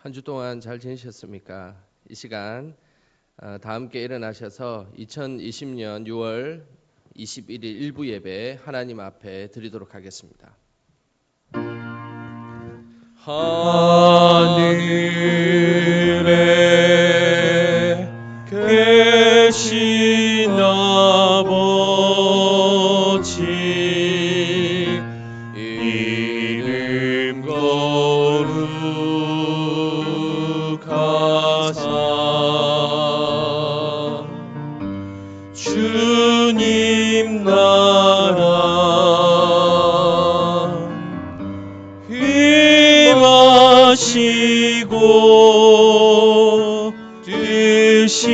한 주 동안 잘 지내셨습니까? 이 시간 다 함께 일어나셔서 2020년 6월 21일 일부 예배 하나님 앞에 드리도록 하겠습니다. 하늘에 계신 아버지 이름 거룩하사 주님 나라 임하시고 뜻이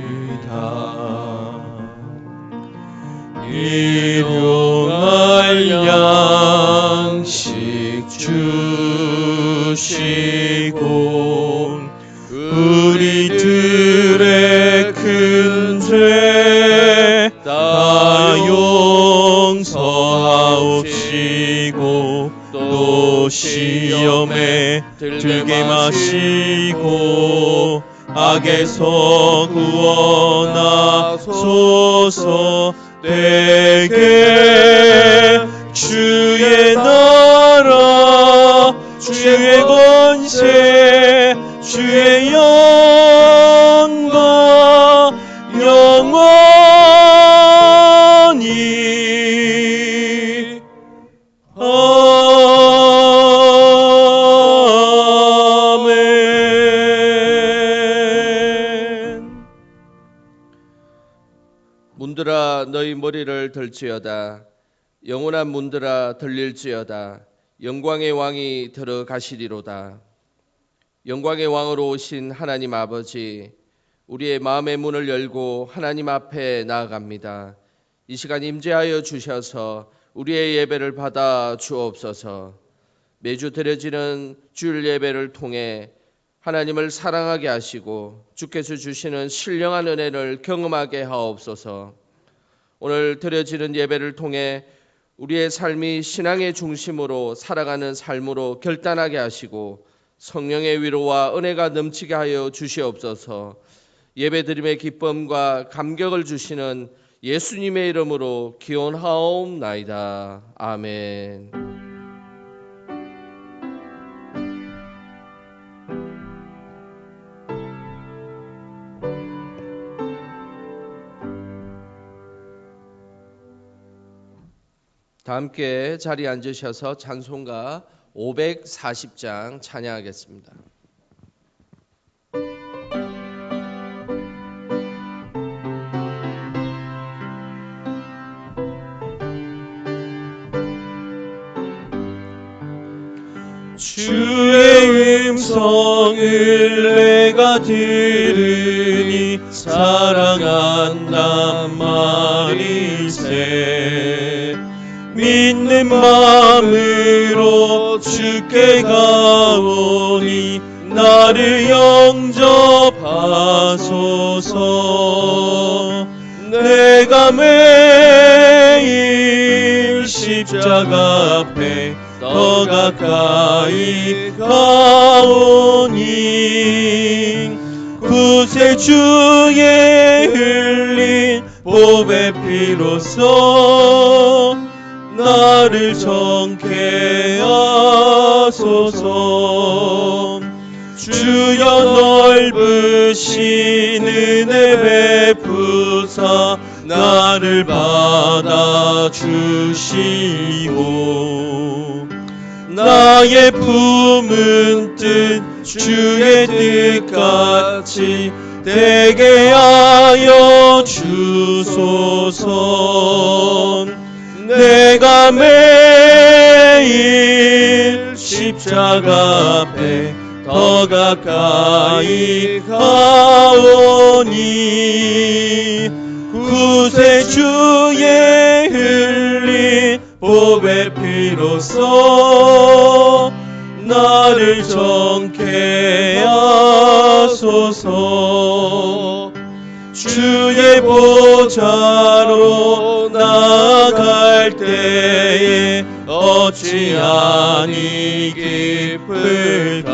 이루어지이다. 일용할 양식 주시고 우리들의 큰 죄 다 용서하옵시고 또 시험에 들게 마시고 악에서 구원하소서. 내게 주의 나라 주의 권세 주의 영광 영원히 아멘. 문들아 너희 머리를 들지어다. 영원한 문들아 들릴지어다. 영광의 왕이 들어가시리로다. 영광의 왕으로 오신 하나님 아버지, 우리의 마음의 문을 열고 하나님 앞에 나아갑니다. 이 시간 임재하여 주셔서 우리의 예배를 받아 주옵소서. 매주 드려지는 주일 예배를 통해 하나님을 사랑하게 하시고 주께서 주시는 신령한 은혜를 경험하게 하옵소서. 오늘 드려지는 예배를 통해 우리의 삶이 신앙의 중심으로 살아가는 삶으로 결단하게 하시고 성령의 위로와 은혜가 넘치게 하여 주시옵소서. 예배드림의 기쁨과 감격을 주시는 예수님의 이름으로 기원하옵나이다. 아멘. 다 함께 자리에 앉으셔서 찬송가 540장 찬양하겠습니다. 주의 음성을 내가 들으니 사랑한단 말이세. 믿는 마음으로 주께 가오니 나를 영접하소서. 내가 매일 십자가 앞에 더 가까이 가오니 구세주의 흘린 보배 피로써 나를 정케 하소서. 주여 넓으신 은혜 베푸사 나를 받아주시고 나의 품은 뜻 주의 뜻같이 되게 하여 주소서. 내가 매일 십자가 앞에 더 가까이 가오니 구세주의 흘린 보배 피로써 나를 정케 하소서. 주의 보좌로 나아갈 때에 어찌 아니 기쁠까.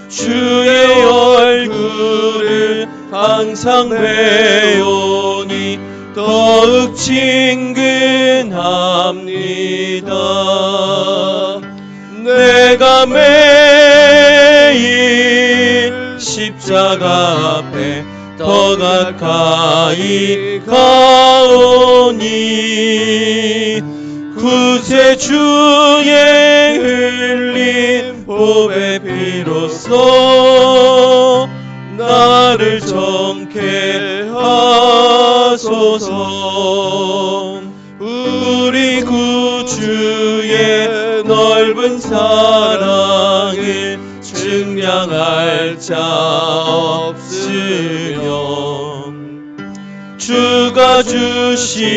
주의 얼굴을 항상 배우니 더욱 친근합니다. 내가 매일 십자가 앞에 더 가까이 가오니 구세주의 흘린 보배 피로써 나를 정케 하소서. 우리 구주의 넓은 사랑을 증량할 자 없으면 주가 주시는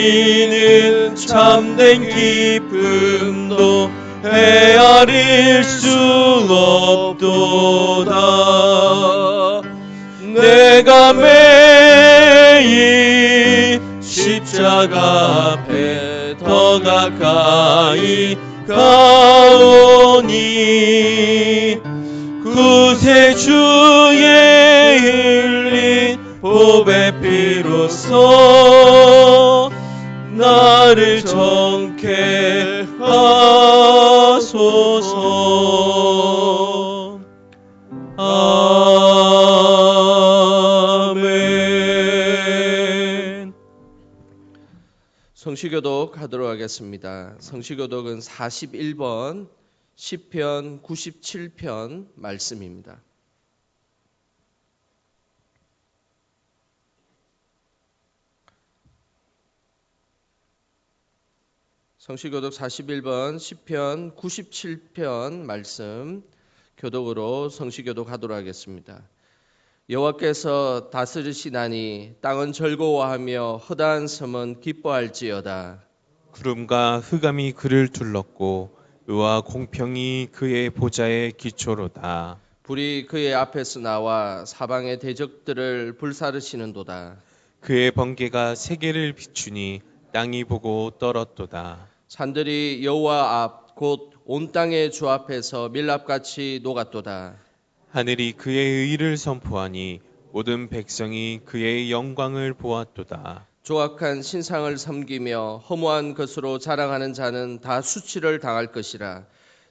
참된 기쁨도 헤아릴 수 없도다. 내가 매일 십자가 앞에 더 가까이 가오니 구세주의 흘린 보배 피로써 나를 정케 하소서. 아멘. 성시교독 하도록 하겠습니다. 성시교독은 41번 시편 97편 말씀입니다. 성시교독 41번 시편 97편 말씀 교독으로 성시교독 하도록 하겠습니다. 여호와께서 다스리시나니 땅은 즐거워하며 허다한 섬은 기뻐할지어다. 구름과 흑암이 그를 둘렀고 의와 공평이 그의 보좌의 기초로다. 불이 그의 앞에서 나와 사방의 대적들을 불사르시는도다. 그의 번개가 세계를 비추니 땅이 보고 떨었도다. 산들이 여호와 앞 곧 온 땅의 주 앞에서 밀랍같이 녹았도다. 하늘이 그의 의를 선포하니 모든 백성이 그의 영광을 보았도다. 조악한 신상을 섬기며 허무한 것으로 자랑하는 자는 다 수치를 당할 것이라.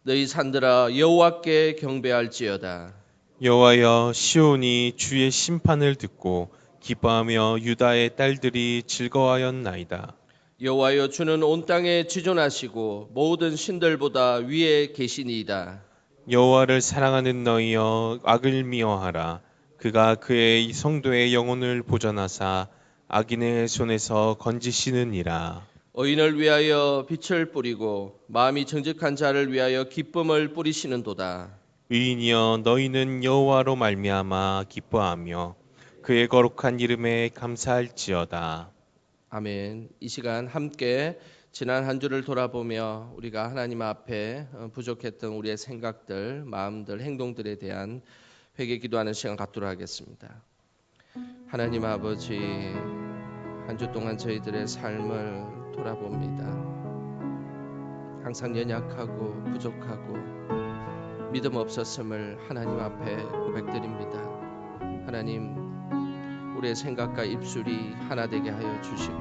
너희 산들아 여호와께 경배할지어다. 여호와여, 시온이 주의 심판을 듣고 기뻐하며 유다의 딸들이 즐거워하였나이다. 여호와여, 주는 온 땅에 지존하시고 모든 신들보다 위에 계시니이다. 여호와를 사랑하는 너희여, 악을 미워하라. 그가 그의 성도의 영혼을 보전하사 악인의 손에서 건지시느니라. 의인을 위하여 빛을 뿌리고 마음이 정직한 자를 위하여 기쁨을 뿌리시는도다. 의인이여, 너희는 여호와로 말미암아 기뻐하며 그의 거룩한 이름에 감사할지어다. 아멘. 이 시간 함께 지난 한 주를 돌아보며 우리가 하나님 앞에 부족했던 우리의 생각들, 마음들, 행동들에 대한 회개 기도하는 시간 갖도록 하겠습니다. 하나님 아버지, 한 주 동안 저희들의 삶을 돌아봅니다. 항상 연약하고 부족하고 믿음 없었음을 하나님 앞에 고백드립니다. 하나님, 우리의 생각과 입술이 하나 되게 하여 주시고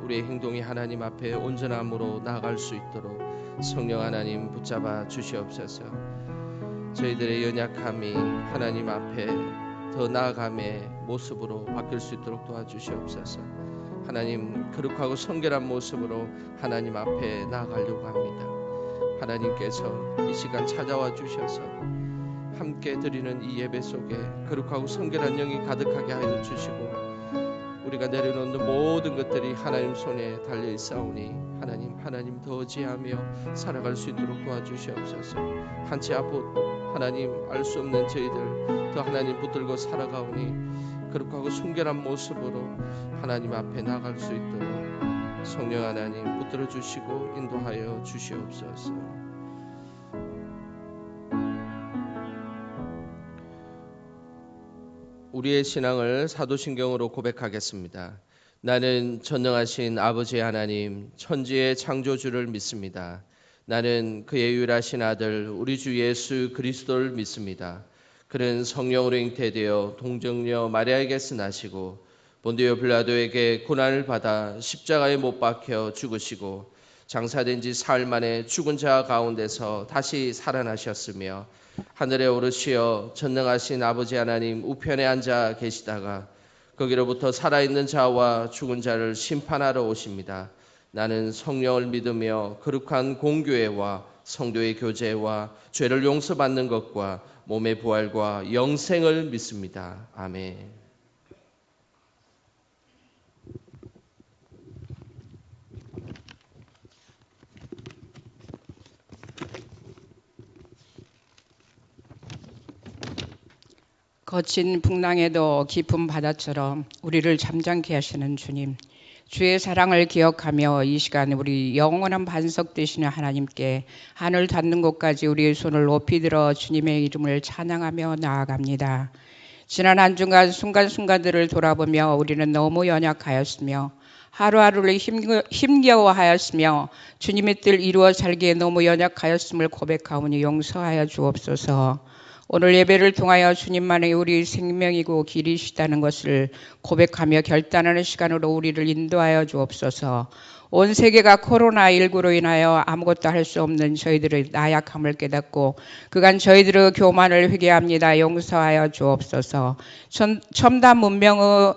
우리의 행동이 하나님 앞에 온전함으로 나아갈 수 있도록 성령 하나님 붙잡아 주시옵소서. 저희들의 연약함이 하나님 앞에 더 나아감의 모습으로 바뀔 수 있도록 도와주시옵소서. 하나님, 거룩하고 성결한 모습으로 하나님 앞에 나아가려고 합니다. 하나님께서 이 시간 찾아와 주셔서 함께 드리는 이 예배 속에 거룩하고 성결한 영이 가득하게 하여 주시고 우리가 내려놓는 모든 것들이 하나님 손에 달려 있사오니 하나님 더 의지하며 살아갈 수 있도록 도와주시옵소서. 한치 앞으로 하나님 알 수 없는 저희들 더 하나님 붙들고 살아가오니 거룩하고 순결한 모습으로 하나님 앞에 나갈 수 있도록 성령 하나님 붙들어 주시고 인도하여 주시옵소서. 우리의 신앙을 사도신경으로 고백하겠습니다. 나는 전능하신 아버지 하나님, 천지의 창조주를 믿습니다. 나는 그의 유일하신 아들 우리 주 예수 그리스도를 믿습니다. 그는 성령으로 잉태되어 동정녀 마리아에게서 나시고 본디오 빌라도에게 고난을 받아 십자가에 못 박혀 죽으시고 장사된 지 사흘 만에 죽은 자 가운데서 다시 살아나셨으며 하늘에 오르시어 전능하신 아버지 하나님 우편에 앉아 계시다가 거기로부터 살아있는 자와 죽은 자를 심판하러 오십니다. 나는 성령을 믿으며 거룩한 공교회와 성도의 교제와 죄를 용서받는 것과 몸의 부활과 영생을 믿습니다. 아멘. 거친 풍랑에도 깊은 바다처럼 우리를 잠잠케 하시는 주님, 주의 사랑을 기억하며 이 시간 우리 영원한 반석 되시는 하나님께 하늘 닿는 곳까지 우리의 손을 높이 들어 주님의 이름을 찬양하며 나아갑니다. 지난 한 주간 순간순간들을 돌아보며 우리는 너무 연약하였으며 하루하루를 힘겨워하였으며 주님의 뜻 이루어 살기에 너무 연약하였음을 고백하오니 용서하여 주옵소서. 오늘 예배를 통하여 주님만이 우리 생명이고 길이시다는 것을 고백하며 결단하는 시간으로 우리를 인도하여 주옵소서. 온 세계가 코로나19로 인하여 아무것도 할 수 없는 저희들의 나약함을 깨닫고 그간 저희들의 교만을 회개합니다. 용서하여 주옵소서. 첨단 문명의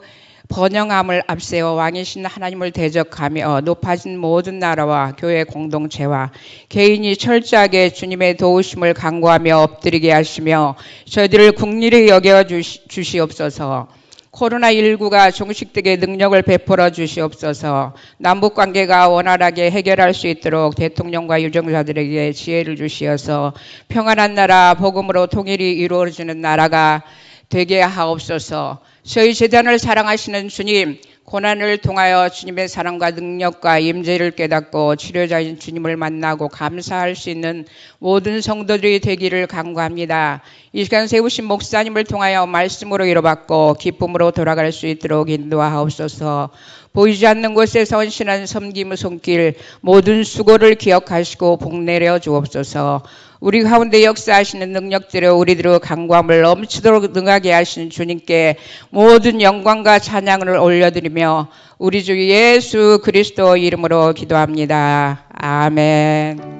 번영함을 앞세워 왕이신 하나님을 대적하며 높아진 모든 나라와 교회 공동체와 개인이 철저하게 주님의 도우심을 간구하며 엎드리게 하시며 저희들을 국리를 여겨 주시옵소서. 코로나19가 종식되게 능력을 베풀어 주시옵소서. 남북관계가 원활하게 해결할 수 있도록 대통령과 유정자들에게 지혜를 주시어서 평안한 나라, 복음으로 통일이 이루어지는 나라가 되게 하옵소서. 저희 재단을 사랑하시는 주님, 고난을 통하여 주님의 사랑과 능력과 임재를 깨닫고 치료자인 주님을 만나고 감사할 수 있는 모든 성도들이 되기를 간구합니다. 이 시간 세우신 목사님을 통하여 말씀으로 이뤄받고 기쁨으로 돌아갈 수 있도록 인도하옵소서. 보이지 않는 곳에서 헌신한 섬김의 손길 모든 수고를 기억하시고 복내려 주옵소서. 우리 가운데 역사하시는 능력들을 우리들의 간구함을 넘치도록 능하게 하신 주님께 모든 영광과 찬양을 올려드리며 우리 주 예수 그리스도 이름으로 기도합니다. 아멘.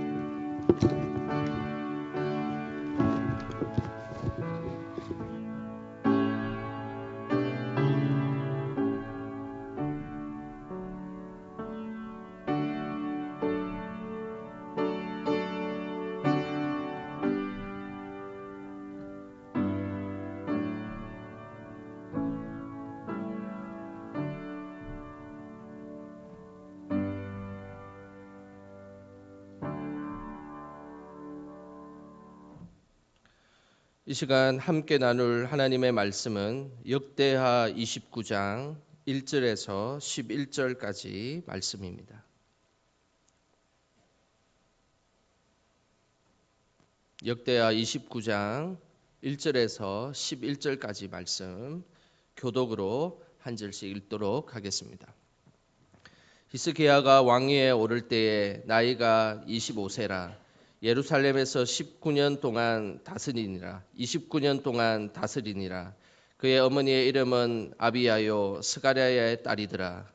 이 시간 함께 나눌 하나님의 말씀은 역대하 29장 1절에서 11절까지 말씀입니다. 역대하 29장 1절에서 11절까지 말씀 교독으로 한 절씩 읽도록 하겠습니다. 히스기야가 왕위에 오를 때에 나이가 25세라 예루살렘에서 19년 동안 다스리니라. 29년 동안 다스리니라. 그의 어머니의 이름은 아비야요 스가랴의 딸이더라.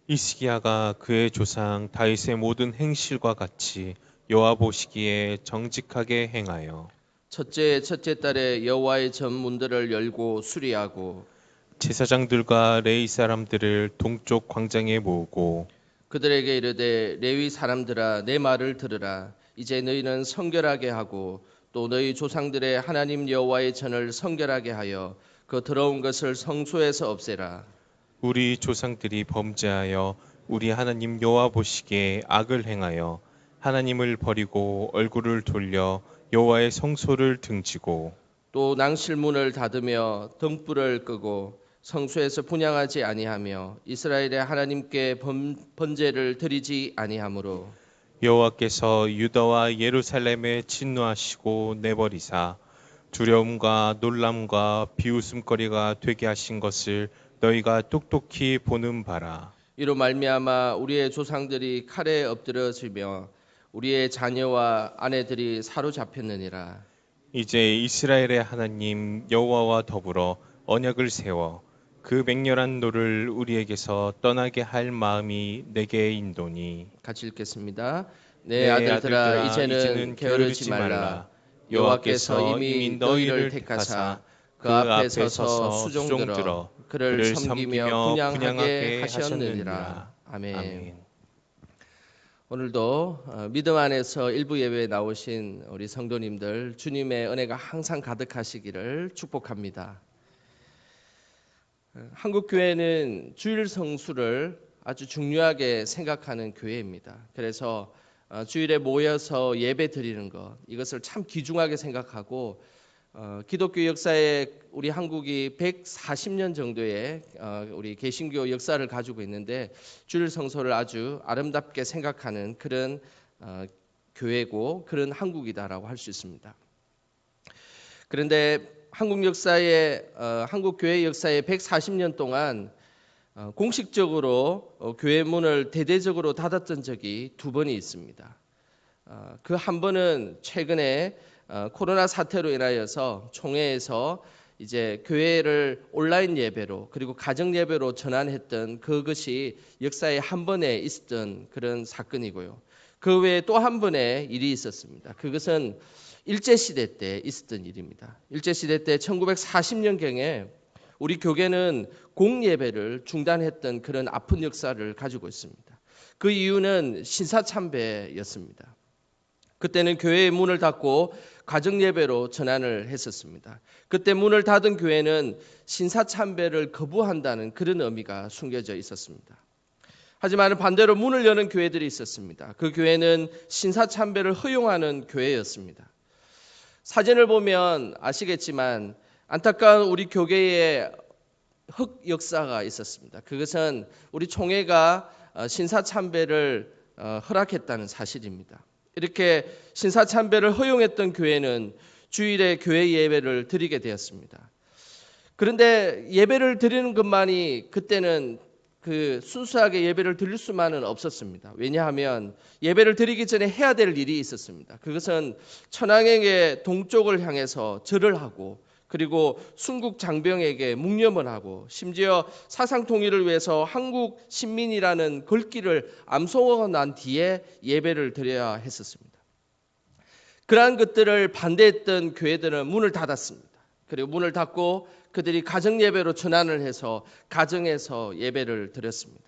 히스기야가 그의 조상 다윗의 모든 행실과 같이 여호와 보시기에 정직하게 행하여 첫째 달에 여호와의 전 문들을 열고 수리하고 제사장들과 레위 사람들을 동쪽 광장에 모으고 그들에게 이르되 레위 사람들아 내 말을 들으라. 이제 너희는 성결하게 하고 또 너희 조상들의 하나님 여호와의 전을 성결하게 하여 그 더러운 것을 성소에서 없애라. 우리 조상들이 범죄하여 우리 하나님 여호와 보시기에 악을 행하여 하나님을 버리고 얼굴을 돌려 여호와의 성소를 등지고 또 낭실문을 닫으며 등불을 끄고 성소에서 분향하지 아니하며 이스라엘의 하나님께 번제를 드리지 아니하므로 여호와께서 유다와 예루살렘에 진노하시고 내버리사 두려움과 놀람과 비웃음거리가 되게 하신 것을 너희가 똑똑히 보는 바라. 이로 말미암아 우리의 조상들이 칼에 엎드러지며 우리의 자녀와 아내들이 사로잡혔느니라. 이제 이스라엘의 하나님 여호와와 더불어 언약을 세워 그 맹렬한 노를 우리에게서 떠나게 할 마음이 내게 인도니. 같이 읽겠습니다. 내 아들들아 이제는 게으르지 말라. 여호와께서 이미 너희를 택하사 그 앞에 서서 수종들어 그를 섬기며 분향하게 하셨느니라. 아멘. 오늘도 믿음 안에서 일부 예배에 나오신 우리 성도님들 주님의 은혜가 항상 가득하시기를 축복합니다. 한국 교회는 주일 성수를 아주 중요하게 생각하는 교회입니다. 그래서 주일에 모여서 예배 드리는 것, 이것을 참 귀중하게 생각하고 기독교 역사에 우리 한국이 140년 정도의 우리 개신교 역사를 가지고 있는데 주일 성소를 아주 아름답게 생각하는 그런 교회고 그런 한국이다라고 할 수 있습니다. 그런데 한국 역사의 한국 교회 역사의 140년 동안 공식적으로 교회 문을 대대적으로 닫았던 적이 2번이 있습니다. 그 한 번은 최근에 코로나 사태로 인하여서 총회에서 이제 교회를 온라인 예배로 그리고 가정 예배로 전환했던 그것이 역사에 한 번에 있었던 그런 사건이고요. 그 외에 또 한 번의 일이 있었습니다. 그것은 일제시대 때 있었던 일입니다. 일제시대 때 1940년경에 우리 교계는 공예배를 중단했던 그런 아픈 역사를 가지고 있습니다. 그 이유는 신사참배였습니다. 그때는 교회의 문을 닫고 가정예배로 전환을 했었습니다. 그때 문을 닫은 교회는 신사참배를 거부한다는 그런 의미가 숨겨져 있었습니다. 하지만 반대로 문을 여는 교회들이 있었습니다. 그 교회는 신사참배를 허용하는 교회였습니다. 사진을 보면 아시겠지만 안타까운 우리 교계의 흑 역사가 있었습니다. 그것은 우리 총회가 신사참배를 허락했다는 사실입니다. 이렇게 신사참배를 허용했던 교회는 주일에 교회 예배를 드리게 되었습니다. 그런데 예배를 드리는 것만이 그때는 순수하게 예배를 드릴 수만은 없었습니다. 왜냐하면 예배를 드리기 전에 해야 될 일이 있었습니다. 그것은 천황에게 동쪽을 향해서 절을 하고 그리고 순국 장병에게 묵념을 하고 심지어 사상 통일을 위해서 한국 신민이라는 글귀를 암송하고 난 뒤에 예배를 드려야 했었습니다. 그러한 것들을 반대했던 교회들은 문을 닫았습니다. 그리고 문을 닫고 그들이 가정 예배로 전환을 해서 가정에서 예배를 드렸습니다.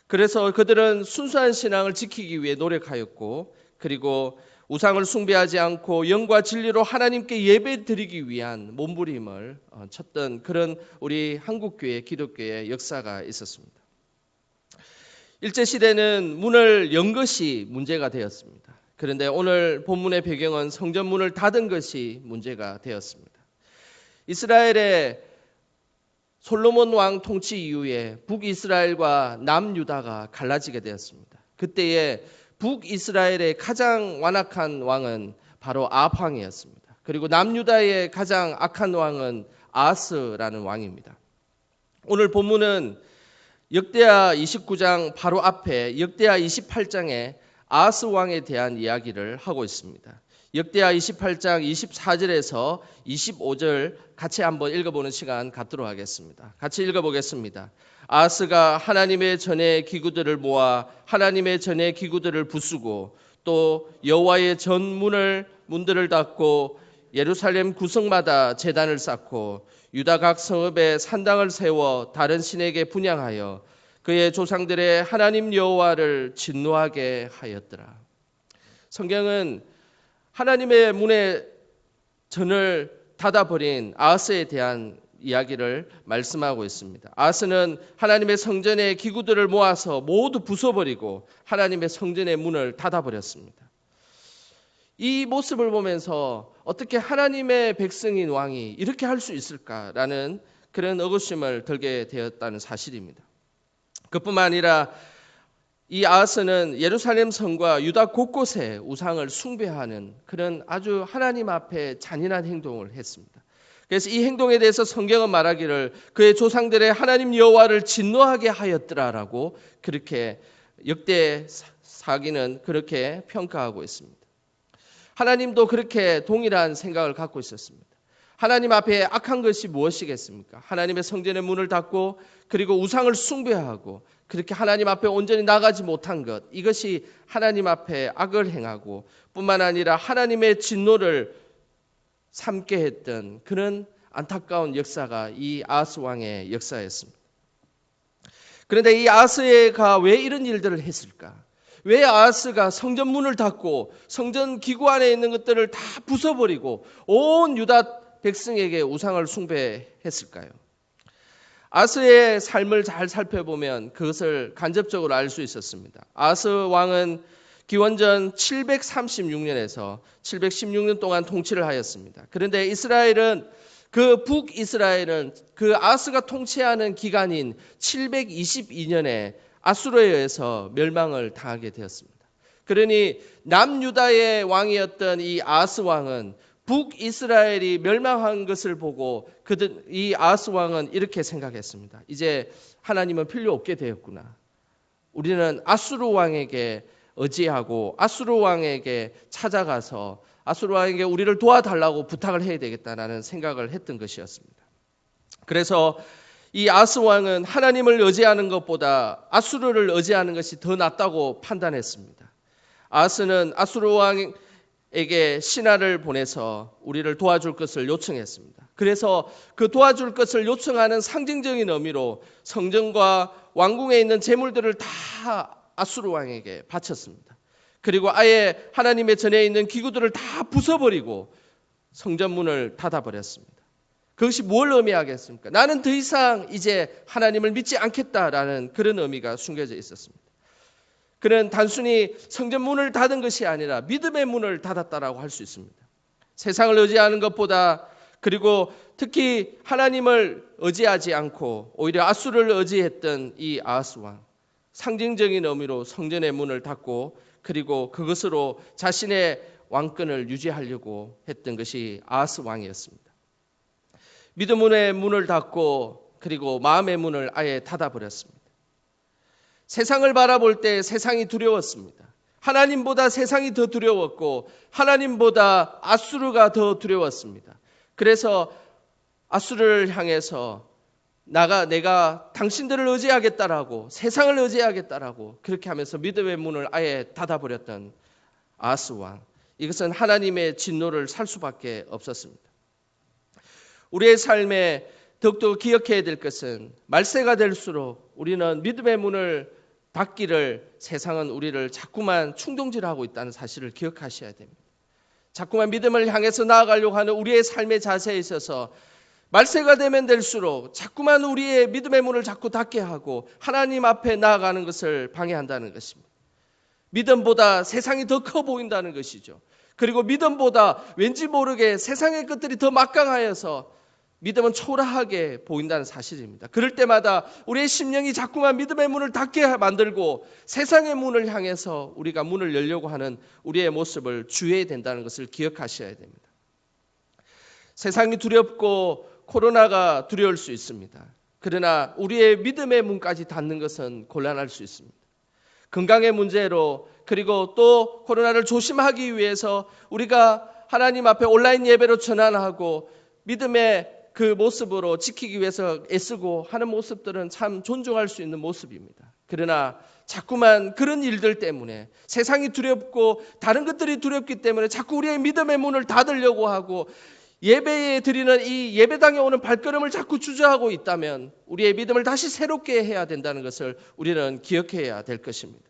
그래서 그들은 순수한 신앙을 지키기 위해 노력하였고 그리고 우상을 숭배하지 않고 영과 진리로 하나님께 예배 드리기 위한 몸부림을 쳤던 그런 우리 한국교회 기독교의 역사가 있었습니다. 일제시대는 문을 연 것이 문제가 되었습니다. 그런데 오늘 본문의 배경은 성전 문을 닫은 것이 문제가 되었습니다. 이스라엘의 솔로몬 왕 통치 이후에 북이스라엘과 남유다가 갈라지게 되었습니다. 그때에 북이스라엘의 가장 완악한 왕은 바로 아합 왕이었습니다. 그리고 남유다의 가장 악한 왕은 아하스라는 왕입니다. 오늘 본문은 역대하 29장 바로 앞에 역대하 28장에 아하스 왕에 대한 이야기를 하고 있습니다. 역대하 28장 24절에서 25절 같이 한번 읽어보는 시간 갖도록 하겠습니다. 같이 읽어보겠습니다. 아하스가 하나님의 전의 기구들을 모아 하나님의 전의 기구들을 부수고 또 여호와의 문들을 닫고 예루살렘 구성마다 제단을 쌓고 유다 각 성읍에 산당을 세워 다른 신에게 분향하여 그의 조상들의 하나님 여호와를 진노하게 하였더라. 성경은 하나님의 문의 전을 닫아버린 아하스에 대한 이야기를 말씀하고 있습니다. 아하스는 하나님의 성전의 기구들을 모아서 모두 부숴버리고 하나님의 성전의 문을 닫아버렸습니다. 이 모습을 보면서 어떻게 하나님의 백성인 왕이 이렇게 할 수 있을까라는 그런 의구심을 들게 되었다는 사실입니다. 그뿐만 아니라 이 아하스는 예루살렘 성과 유다 곳곳에 우상을 숭배하는 그런 아주 하나님 앞에 잔인한 행동을 했습니다. 그래서 이 행동에 대해서 성경은 말하기를 그의 조상들의 하나님 여호와를 진노하게 하였더라라고 그렇게 역대 사기는 그렇게 평가하고 있습니다. 하나님도 그렇게 동일한 생각을 갖고 있었습니다. 하나님 앞에 악한 것이 무엇이겠습니까? 하나님의 성전의 문을 닫고 그리고 우상을 숭배하고 그렇게 하나님 앞에 온전히 나가지 못한 것, 이것이 하나님 앞에 악을 행하고 뿐만 아니라 하나님의 진노를 삼게 했던 그런 안타까운 역사가 이 아하스 왕의 역사였습니다. 그런데 이 아하스가 왜 이런 일들을 했을까? 왜 아하스가 성전 문을 닫고 성전 기구 안에 있는 것들을 다 부숴버리고 온 유다 백성에게 우상을 숭배했을까요? 아하스의 삶을 잘 살펴보면 그것을 간접적으로 알 수 있었습니다. 아하스 왕은 기원전 736년에서 716년 동안 통치를 하였습니다. 그런데 이스라엘은 그 북이스라엘은 그 아하스가 통치하는 기간인 722년에 아수르에 의해서 멸망을 당하게 되었습니다. 그러니 남유다의 왕이었던 이 아하스 왕은 북이스라엘이 멸망한 것을 보고 이 아하스 왕은 이렇게 생각했습니다. 이제 하나님은 필요 없게 되었구나. 우리는 아수르 왕에게 의지하고 아수르 왕에게 찾아가서 아수르 왕에게 우리를 도와달라고 부탁을 해야 되겠다라는 생각을 했던 것이었습니다. 그래서 이 아하스 왕은 하나님을 의지하는 것보다 아수르를 의지하는 것이 더 낫다고 판단했습니다. 아하스는 아수르 왕에게 신하를 보내서 우리를 도와줄 것을 요청했습니다. 그래서 그 도와줄 것을 요청하는 상징적인 의미로 성전과 왕궁에 있는 재물들을 다 아수르 왕에게 바쳤습니다. 그리고 아예 하나님의 전에 있는 기구들을 다 부숴버리고 성전문을 닫아버렸습니다. 그것이 뭘 의미하겠습니까? 나는 더 이상 이제 하나님을 믿지 않겠다라는 그런 의미가 숨겨져 있었습니다. 그는 단순히 성전 문을 닫은 것이 아니라 믿음의 문을 닫았다라고 할 수 있습니다. 세상을 의지하는 것보다 그리고 특히 하나님을 의지하지 않고 오히려 아수르를 의지했던 이 아하스 왕, 상징적인 의미로 성전의 문을 닫고 그리고 그것으로 자신의 왕권을 유지하려고 했던 것이 아하스 왕이었습니다. 믿음의 문을 닫고 그리고 마음의 문을 아예 닫아버렸습니다. 세상을 바라볼 때 세상이 두려웠습니다. 하나님보다 세상이 더 두려웠고 하나님보다 아수르가 더 두려웠습니다. 그래서 아수르를 향해서 내가 당신들을 의지하겠다라고 세상을 의지하겠다라고 그렇게 하면서 믿음의 문을 아예 닫아버렸던 아하스 왕. 이것은 하나님의 진노를 살 수밖에 없었습니다. 우리의 삶에 더욱더 기억해야 될 것은 말세가 될수록 우리는 믿음의 문을 닫기를 세상은 우리를 자꾸만 충동질하고 있다는 사실을 기억하셔야 됩니다. 자꾸만 믿음을 향해서 나아가려고 하는 우리의 삶의 자세에 있어서 말세가 되면 될수록 자꾸만 우리의 믿음의 문을 자꾸 닫게 하고 하나님 앞에 나아가는 것을 방해한다는 것입니다. 믿음보다 세상이 더 커 보인다는 것이죠. 그리고 믿음보다 왠지 모르게 세상의 것들이 더 막강하여서 믿음은 초라하게 보인다는 사실입니다. 그럴 때마다 우리의 심령이 자꾸만 믿음의 문을 닫게 만들고 세상의 문을 향해서 우리가 문을 열려고 하는 우리의 모습을 주의해야 된다는 것을 기억하셔야 됩니다. 세상이 두렵고 코로나가 두려울 수 있습니다. 그러나 우리의 믿음의 문까지 닫는 것은 곤란할 수 있습니다. 건강의 문제로 그리고 또 코로나를 조심하기 위해서 우리가 하나님 앞에 온라인 예배로 전환하고 믿음의 그 모습으로 지키기 위해서 애쓰고 하는 모습들은 참 존중할 수 있는 모습입니다. 그러나 자꾸만 그런 일들 때문에 세상이 두렵고 다른 것들이 두렵기 때문에 자꾸 우리의 믿음의 문을 닫으려고 하고 예배에 드리는 이 예배당에 오는 발걸음을 자꾸 주저하고 있다면 우리의 믿음을 다시 새롭게 해야 된다는 것을 우리는 기억해야 될 것입니다.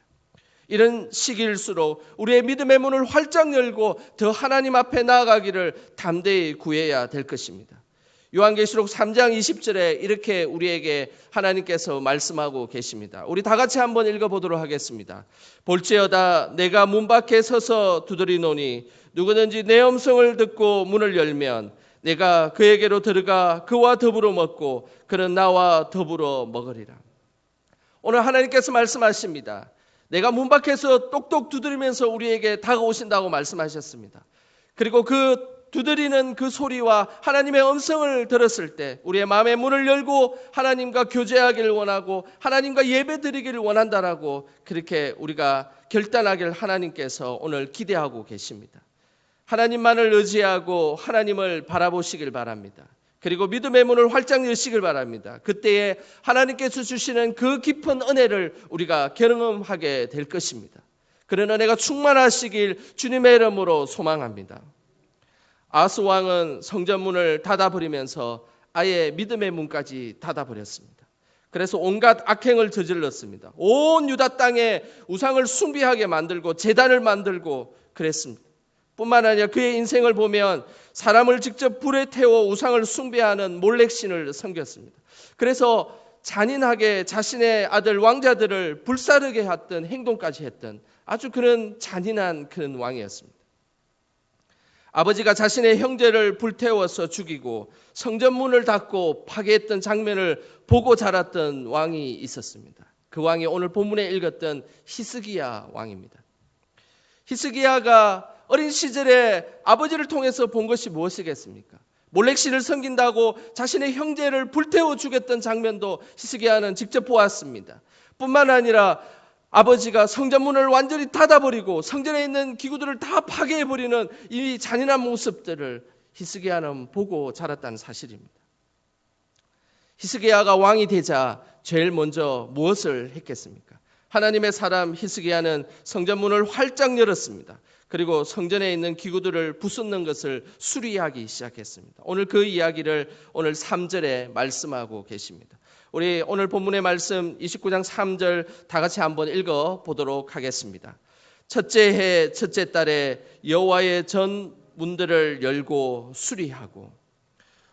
이런 시기일수록 우리의 믿음의 문을 활짝 열고 더 하나님 앞에 나아가기를 담대히 구해야 될 것입니다. 요한계시록 3장 20절에 이렇게 우리에게 하나님께서 말씀하고 계십니다. 우리 다 같이 한번 읽어보도록 하겠습니다. 볼지어다 내가 문 밖에 서서 두드리노니 누구든지 내 음성을 듣고 문을 열면 내가 그에게로 들어가 그와 더불어 먹고 그는 나와 더불어 먹으리라. 오늘 하나님께서 말씀하십니다. 내가 문 밖에서 똑똑 두드리면서 우리에게 다가오신다고 말씀하셨습니다. 그리고 그 두드리는 그 소리와 하나님의 음성을 들었을 때 우리의 마음의 문을 열고 하나님과 교제하기를 원하고 하나님과 예배드리기를 원한다라고 그렇게 우리가 결단하기를 하나님께서 오늘 기대하고 계십니다. 하나님만을 의지하고 하나님을 바라보시길 바랍니다. 그리고 믿음의 문을 활짝 여시길 바랍니다. 그때에 하나님께서 주시는 그 깊은 은혜를 우리가 경험하게 될 것입니다. 그런 은혜가 충만하시길 주님의 이름으로 소망합니다. 아하스 왕은 성전문을 닫아버리면서 아예 믿음의 문까지 닫아버렸습니다. 그래서 온갖 악행을 저질렀습니다. 온 유다 땅에 우상을 숭배하게 만들고 제단을 만들고 그랬습니다. 뿐만 아니라 그의 인생을 보면 사람을 직접 불에 태워 우상을 숭배하는 몰렉신을 섬겼습니다. 그래서 잔인하게 자신의 아들 왕자들을 불사르게 했던 행동까지 했던 아주 그런 잔인한 그런 왕이었습니다. 아버지가 자신의 형제를 불태워서 죽이고 성전문을 닫고 파괴했던 장면을 보고 자랐던 왕이 있었습니다. 그 왕이 오늘 본문에 읽었던 히스기야 왕입니다. 히스기야가 어린 시절에 아버지를 통해서 본 것이 무엇이겠습니까? 몰렉신을 섬긴다고 자신의 형제를 불태워 죽였던 장면도 히스기야는 직접 보았습니다. 뿐만 아니라 아버지가 성전문을 완전히 닫아버리고 성전에 있는 기구들을 다 파괴해버리는 이 잔인한 모습들을 히스기야는 보고 자랐다는 사실입니다. 히스기야가 왕이 되자 제일 먼저 무엇을 했겠습니까? 하나님의 사람 히스기야는 성전문을 활짝 열었습니다. 그리고 성전에 있는 기구들을 부수는 것을 수리하기 시작했습니다. 오늘 그 이야기를 오늘 3절에 말씀하고 계십니다. 우리 오늘 본문의 말씀 29장 3절 다 같이 한번 읽어보도록 하겠습니다. 첫째 해 첫째 달에 여호와의 전 문들을 열고 수리하고.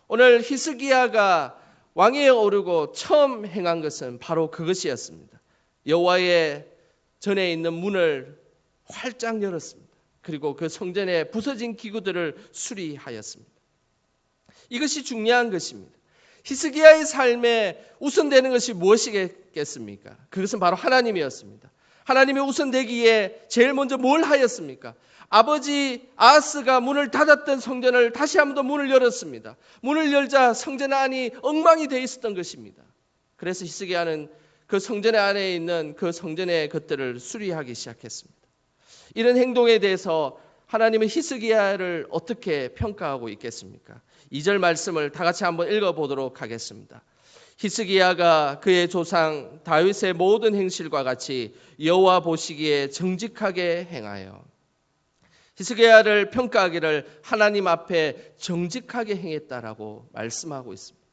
오늘 히스기야가 왕위에 오르고 처음 행한 것은 바로 그것이었습니다. 여호와의 전에 있는 문을 활짝 열었습니다. 그리고 그 성전에 부서진 기구들을 수리하였습니다. 이것이 중요한 것입니다. 히스기야의 삶에 우선되는 것이 무엇이겠습니까? 그것은 바로 하나님이었습니다. 하나님이 우선되기에 제일 먼저 뭘 하였습니까? 아버지 아하스가 문을 닫았던 성전을 다시 한 번 더 문을 열었습니다. 문을 열자 성전 안이 엉망이 되어 있었던 것입니다. 그래서 히스기야는 그 성전 안에 있는 그 성전의 것들을 수리하기 시작했습니다. 이런 행동에 대해서 하나님은 히스기야를 어떻게 평가하고 있겠습니까? 2절 말씀을 다 같이 한번 읽어보도록 하겠습니다. 히스기야가 그의 조상 다윗의 모든 행실과 같이 여호와 보시기에 정직하게 행하여. 히스기야를 평가하기를 하나님 앞에 정직하게 행했다라고 말씀하고 있습니다.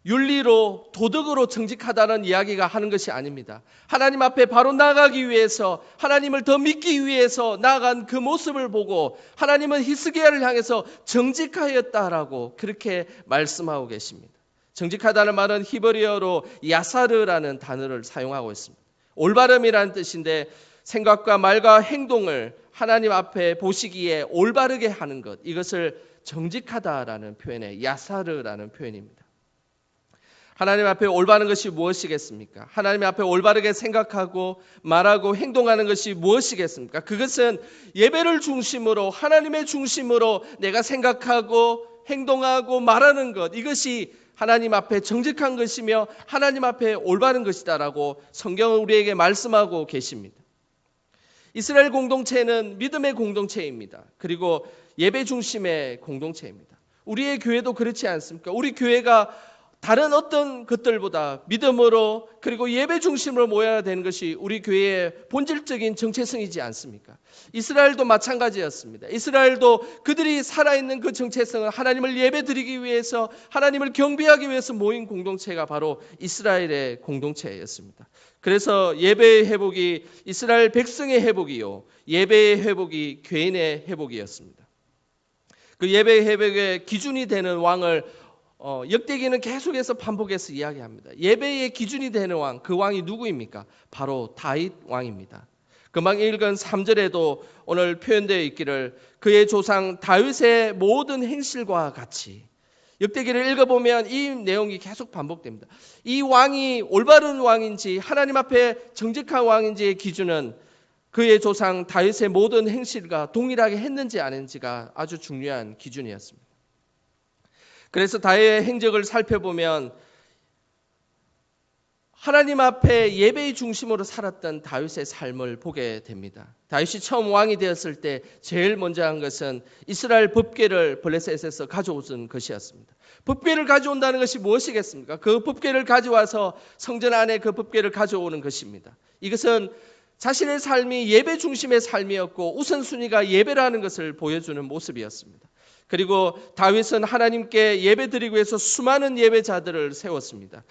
윤리로 도덕으로 정직하다는 이야기가 하는 것이 아닙니다. 하나님 앞에 바로 나아가기 위해서 하나님을 더 믿기 위해서 나아간 그 모습을 보고 하나님은 히스기야를 향해서 정직하였다라고 그렇게 말씀하고 계십니다. 정직하다는 말은 히브리어로 야사르라는 단어를 사용하고 있습니다. 올바름이라는 뜻인데 생각과 말과 행동을 하나님 앞에 보시기에 올바르게 하는 것, 이것을 정직하다라는 표현의 야사르라는 표현입니다. 하나님 앞에 올바른 것이 무엇이겠습니까? 하나님 앞에 올바르게 생각하고 말하고 행동하는 것이 무엇이겠습니까? 그것은 예배를 중심으로 하나님의 중심으로 내가 생각하고 행동하고 말하는 것, 이것이 하나님 앞에 정직한 것이며 하나님 앞에 올바른 것이다라고 성경은 우리에게 말씀하고 계십니다. 이스라엘 공동체는 믿음의 공동체입니다. 그리고 예배 중심의 공동체입니다. 우리의 교회도 그렇지 않습니까? 우리 교회가 다른 어떤 것들보다 믿음으로 그리고 예배 중심으로 모여야 되는 것이 우리 교회의 본질적인 정체성이지 않습니까? 이스라엘도 마찬가지였습니다. 이스라엘도 그들이 살아있는 그 정체성은 하나님을 예배드리기 위해서 하나님을 경배하기 위해서 모인 공동체가 바로 이스라엘의 공동체였습니다. 그래서 예배의 회복이 이스라엘 백성의 회복이요 예배의 회복이 교인의 회복이었습니다. 그 예배의 회복의 기준이 되는 왕을 역대기는 계속해서 반복해서 이야기합니다. 예배의 기준이 되는 왕, 그 왕이 누구입니까? 바로 다윗 왕입니다. 금방 읽은 3절에도 오늘 표현되어 있기를 그의 조상 다윗의 모든 행실과 같이 역대기를 읽어보면 이 내용이 계속 반복됩니다. 이 왕이 올바른 왕인지 하나님 앞에 정직한 왕인지의 기준은 그의 조상 다윗의 모든 행실과 동일하게 했는지 안 했는지가 아주 중요한 기준이었습니다. 그래서 다윗의 행적을 살펴보면 하나님 앞에 예배의 중심으로 살았던 다윗의 삶을 보게 됩니다. 다윗이 처음 왕이 되었을 때 제일 먼저 한 것은 이스라엘 법궤를 블레셋에서 가져온 것이었습니다. 법궤를 가져온다는 것이 무엇이겠습니까? 그 법궤를 가져와서 성전 안에 그 법궤를 가져오는 것입니다. 이것은 자신의 삶이 예배 중심의 삶이었고 우선순위가 예배라는 것을 보여주는 모습이었습니다. 그리고 다윗은 하나님께 예배드리기 위해서 수많은 예배자들을 세웠습니다.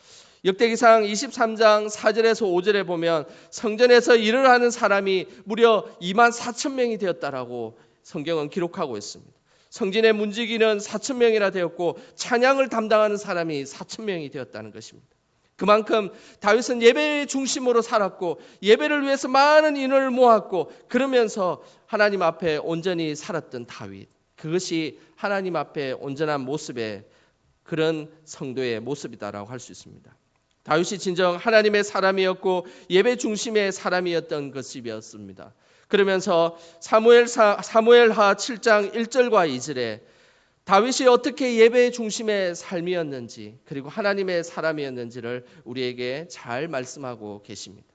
역대기상 23장 4절에서 5절에 보면 성전에서 일을 하는 사람이 무려 2만 4천 명이 되었다라고 성경은 기록하고 있습니다. 성전의 문지기는 4천 명이나 되었고 찬양을 담당하는 사람이 4천 명이 되었다는 것입니다. 그만큼 다윗은 예배의 중심으로 살았고 예배를 위해서 많은 인원을 모았고 그러면서 하나님 앞에 온전히 살았던 다윗, 그것이 하나님 앞에 온전한 모습의 그런 성도의 모습이다라고 할 수 있습니다. 다윗이 진정 하나님의 사람이었고 예배 중심의 사람이었던 것이었습니다. 그러면서 사무엘하 7장 1절과 2절에 다윗이 어떻게 예배 중심의 삶이었는지 그리고 하나님의 사람이었는지를 우리에게 잘 말씀하고 계십니다.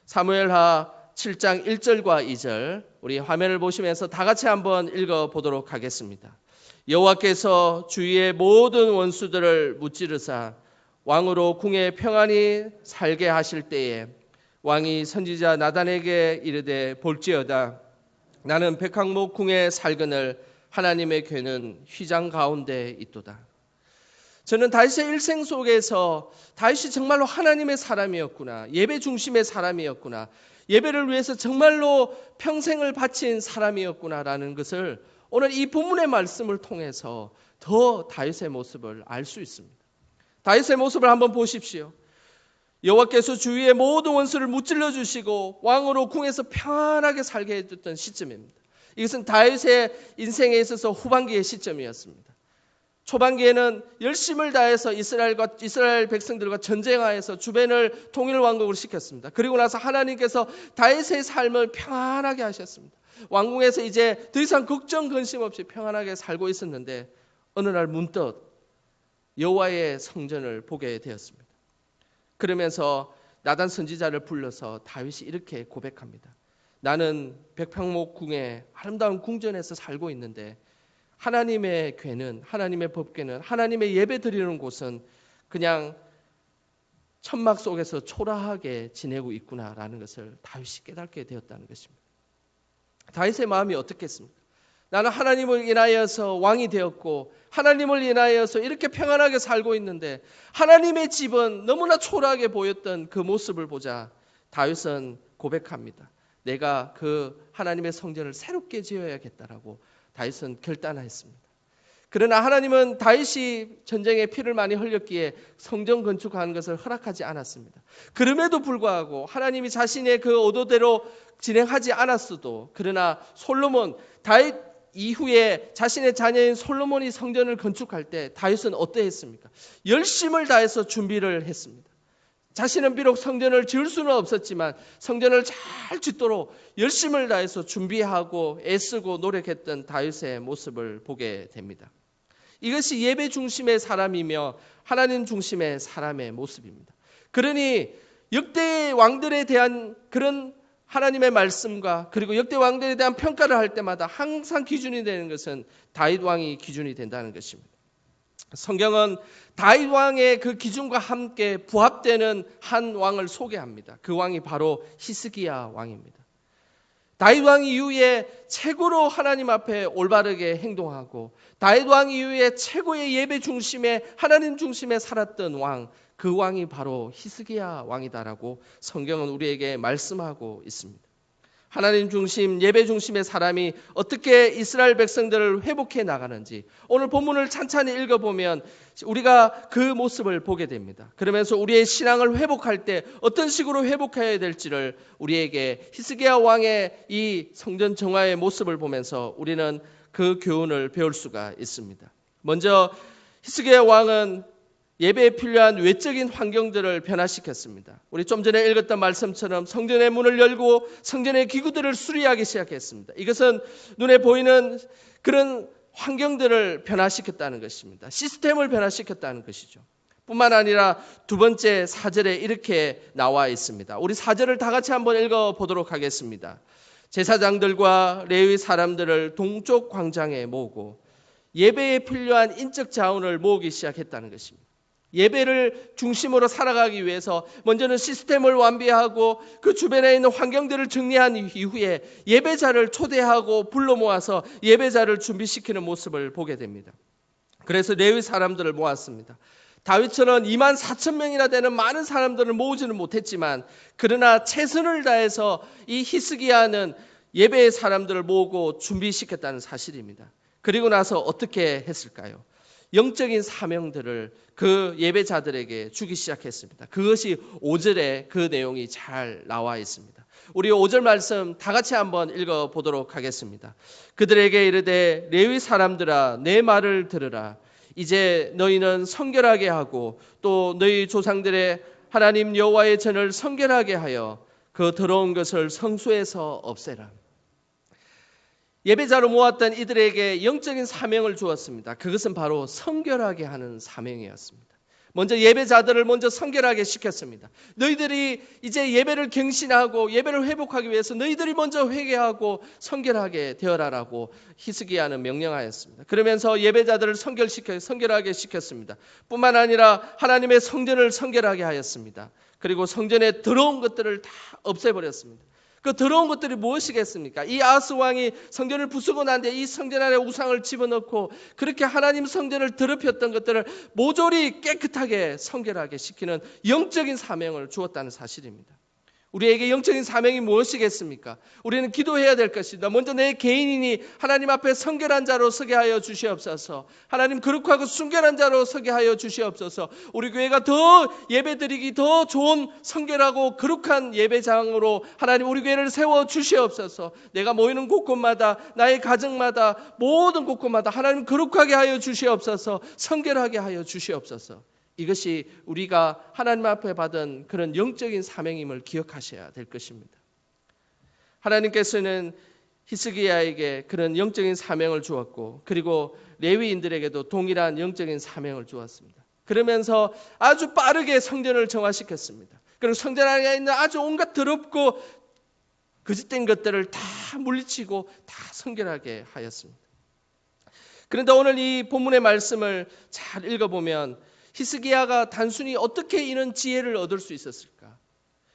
사무엘하 7장 1절과 2절 우리 화면을 보시면서 다 같이 한번 읽어보도록 하겠습니다. 여호와께서 주위의 모든 원수들을 무찌르사 왕으로 궁에 평안히 살게 하실 때에 왕이 선지자 나단에게 이르되 볼지어다 나는 백항목 궁에 살거늘 하나님의 궤는 휘장 가운데 있도다. 저는 다윗의 일생 속에서 다윗이 정말로 하나님의 사람이었구나, 예배 중심의 사람이었구나, 예배를 위해서 정말로 평생을 바친 사람이었구나라는 것을 오늘 이 본문의 말씀을 통해서 더 다윗의 모습을 알 수 있습니다. 다윗의 모습을 한번 보십시오. 여호와께서 주위의 모든 원수를 무찔러 주시고 왕으로 궁에서 평안하게 살게 해줬던 시점입니다. 이것은 다윗의 인생에 있어서 후반기의 시점이었습니다. 초반기에는 열심을 다해서 이스라엘 백성들과 전쟁하여서 주변을 통일 왕국으로 시켰습니다. 그리고 나서 하나님께서 다윗의 삶을 평안하게 하셨습니다. 왕궁에서 이제 더 이상 걱정 근심 없이 평안하게 살고 있었는데 어느 날 문득 여호와의 성전을 보게 되었습니다. 그러면서 나단 선지자를 불러서 다윗이 이렇게 고백합니다. 나는 백향목 궁의 아름다운 궁전에서 살고 있는데 하나님의 궤는, 하나님의 법궤는, 하나님의 예배 드리는 곳은 그냥 천막 속에서 초라하게 지내고 있구나라는 것을 다윗이 깨닫게 되었다는 것입니다. 다윗의 마음이 어떻겠습니까? 나는 하나님을 인하여서 왕이 되었고 하나님을 인하여서 이렇게 평안하게 살고 있는데 하나님의 집은 너무나 초라하게 보였던 그 모습을 보자 다윗은 고백합니다. 내가 그 하나님의 성전을 새롭게 지어야겠다라고 다윗은 결단했습니다. 그러나 하나님은 다윗이 전쟁에 피를 많이 흘렸기에 성전 건축하는 것을 허락하지 않았습니다. 그럼에도 불구하고 하나님이 자신의 그 의도대로 진행하지 않았어도 그러나 솔로몬, 다윗 이후에 자신의 자녀인 솔로몬이 성전을 건축할 때 다윗은 어떠했습니까? 열심을 다해서 준비를 했습니다. 자신은 비록 성전을 지을 수는 없었지만 성전을 잘 짓도록 열심을 다해서 준비하고 애쓰고 노력했던 다윗의 모습을 보게 됩니다. 이것이 예배 중심의 사람이며 하나님 중심의 사람의 모습입니다. 그러니 역대 왕들에 대한 그런 하나님의 말씀과 그리고 역대 왕들에 대한 평가를 할 때마다 항상 기준이 되는 것은 다윗 왕이 기준이 된다는 것입니다. 성경은 다윗 왕의 그 기준과 함께 부합되는 한 왕을 소개합니다. 그 왕이 바로 히스기야 왕입니다. 다윗 왕 이후에 최고로 하나님 앞에 올바르게 행동하고 다윗 왕 이후에 최고의 예배 중심에 하나님 중심에 살았던 왕, 그 왕이 바로 히스기야 왕이다라고 성경은 우리에게 말씀하고 있습니다. 하나님 중심, 예배 중심의 사람이 어떻게 이스라엘 백성들을 회복해 나가는지 오늘 본문을 찬찬히 읽어보면 우리가 그 모습을 보게 됩니다. 그러면서 우리의 신앙을 회복할 때 어떤 식으로 회복해야 될지를 우리에게 히스기야 왕의 이 성전 정화의 모습을 보면서 우리는 그 교훈을 배울 수가 있습니다. 먼저 히스기야 왕은 예배에 필요한 외적인 환경들을 변화시켰습니다. 우리 좀 전에 읽었던 말씀처럼 성전의 문을 열고 성전의 기구들을 수리하기 시작했습니다. 이것은 눈에 보이는 그런 환경들을 변화시켰다는 것입니다. 시스템을 변화시켰다는 것이죠. 뿐만 아니라 두 번째 4절에 이렇게 나와 있습니다. 우리 4절을 다 같이 한번 읽어보도록 하겠습니다. 제사장들과 레위 사람들을 동쪽 광장에 모으고 예배에 필요한 인적 자원을 모으기 시작했다는 것입니다. 예배를 중심으로 살아가기 위해서 먼저는 시스템을 완비하고 그 주변에 있는 환경들을 정리한 이후에 예배자를 초대하고 불러 모아서 예배자를 준비시키는 모습을 보게 됩니다. 그래서 레위 사람들을 모았습니다. 다윗처럼 24,000명이나 되는 많은 사람들을 모으지는 못했지만 그러나 최선을 다해서 이 히스기야는 예배의 사람들을 모으고 준비시켰다는 사실입니다. 그리고 나서 어떻게 했을까요? 영적인 사명들을 그 예배자들에게 주기 시작했습니다. 그것이 5절에 그 내용이 잘 나와 있습니다. 우리 5절 말씀 다 같이 한번 읽어보도록 하겠습니다. 그들에게 이르되 레위 사람들아 내 말을 들으라. 이제 너희는 성결하게 하고 또 너희 조상들의 하나님 여호와의 전을 성결하게 하여 그 더러운 것을 성소에서 없애라. 예배자로 모았던 이들에게 영적인 사명을 주었습니다. 그것은 바로 성결하게 하는 사명이었습니다. 먼저 예배자들을 먼저 성결하게 시켰습니다. 너희들이 이제 예배를 경신하고 예배를 회복하기 위해서 너희들이 먼저 회개하고 성결하게 되어라라고 히스기야는 명령하였습니다. 그러면서 예배자들을 성결하게 시켰습니다. 뿐만 아니라 하나님의 성전을 성결하게 하였습니다. 그리고 성전에 더러운 것들을 다 없애버렸습니다. 그 더러운 것들이 무엇이겠습니까? 이 아하스 왕이 성전을 부수고 난 뒤에 이 성전 안에 우상을 집어넣고 그렇게 하나님 성전을 더럽혔던 것들을 모조리 깨끗하게 성결하게 시키는 영적인 사명을 주었다는 사실입니다. 우리에게 영적인 사명이 무엇이겠습니까? 우리는 기도해야 될 것입니다. 먼저 내 개인이 하나님 앞에 성결한 자로 서게 하여 주시옵소서. 하나님 거룩하고 순결한 자로 서게 하여 주시옵소서. 우리 교회가 더 예배드리기 더 좋은 성결하고 거룩한 예배장으로 하나님 우리 교회를 세워 주시옵소서. 내가 모이는 곳곳마다 나의 가정마다 모든 곳곳마다 하나님 거룩하게 하여 주시옵소서. 성결하게 하여 주시옵소서. 이것이 우리가 하나님 앞에 받은 그런 영적인 사명임을 기억하셔야 될 것입니다. 하나님께서는 히스기야에게 그런 영적인 사명을 주었고 그리고 레위인들에게도 동일한 영적인 사명을 주었습니다. 그러면서 아주 빠르게 성전을 정화시켰습니다. 그리고 성전 안에 있는 아주 온갖 더럽고 거짓된 것들을 다 물리치고 다 성결하게 하였습니다. 그런데 오늘 이 본문의 말씀을 잘 읽어보면 히스기야가 단순히 어떻게 이런 지혜를 얻을 수 있었을까?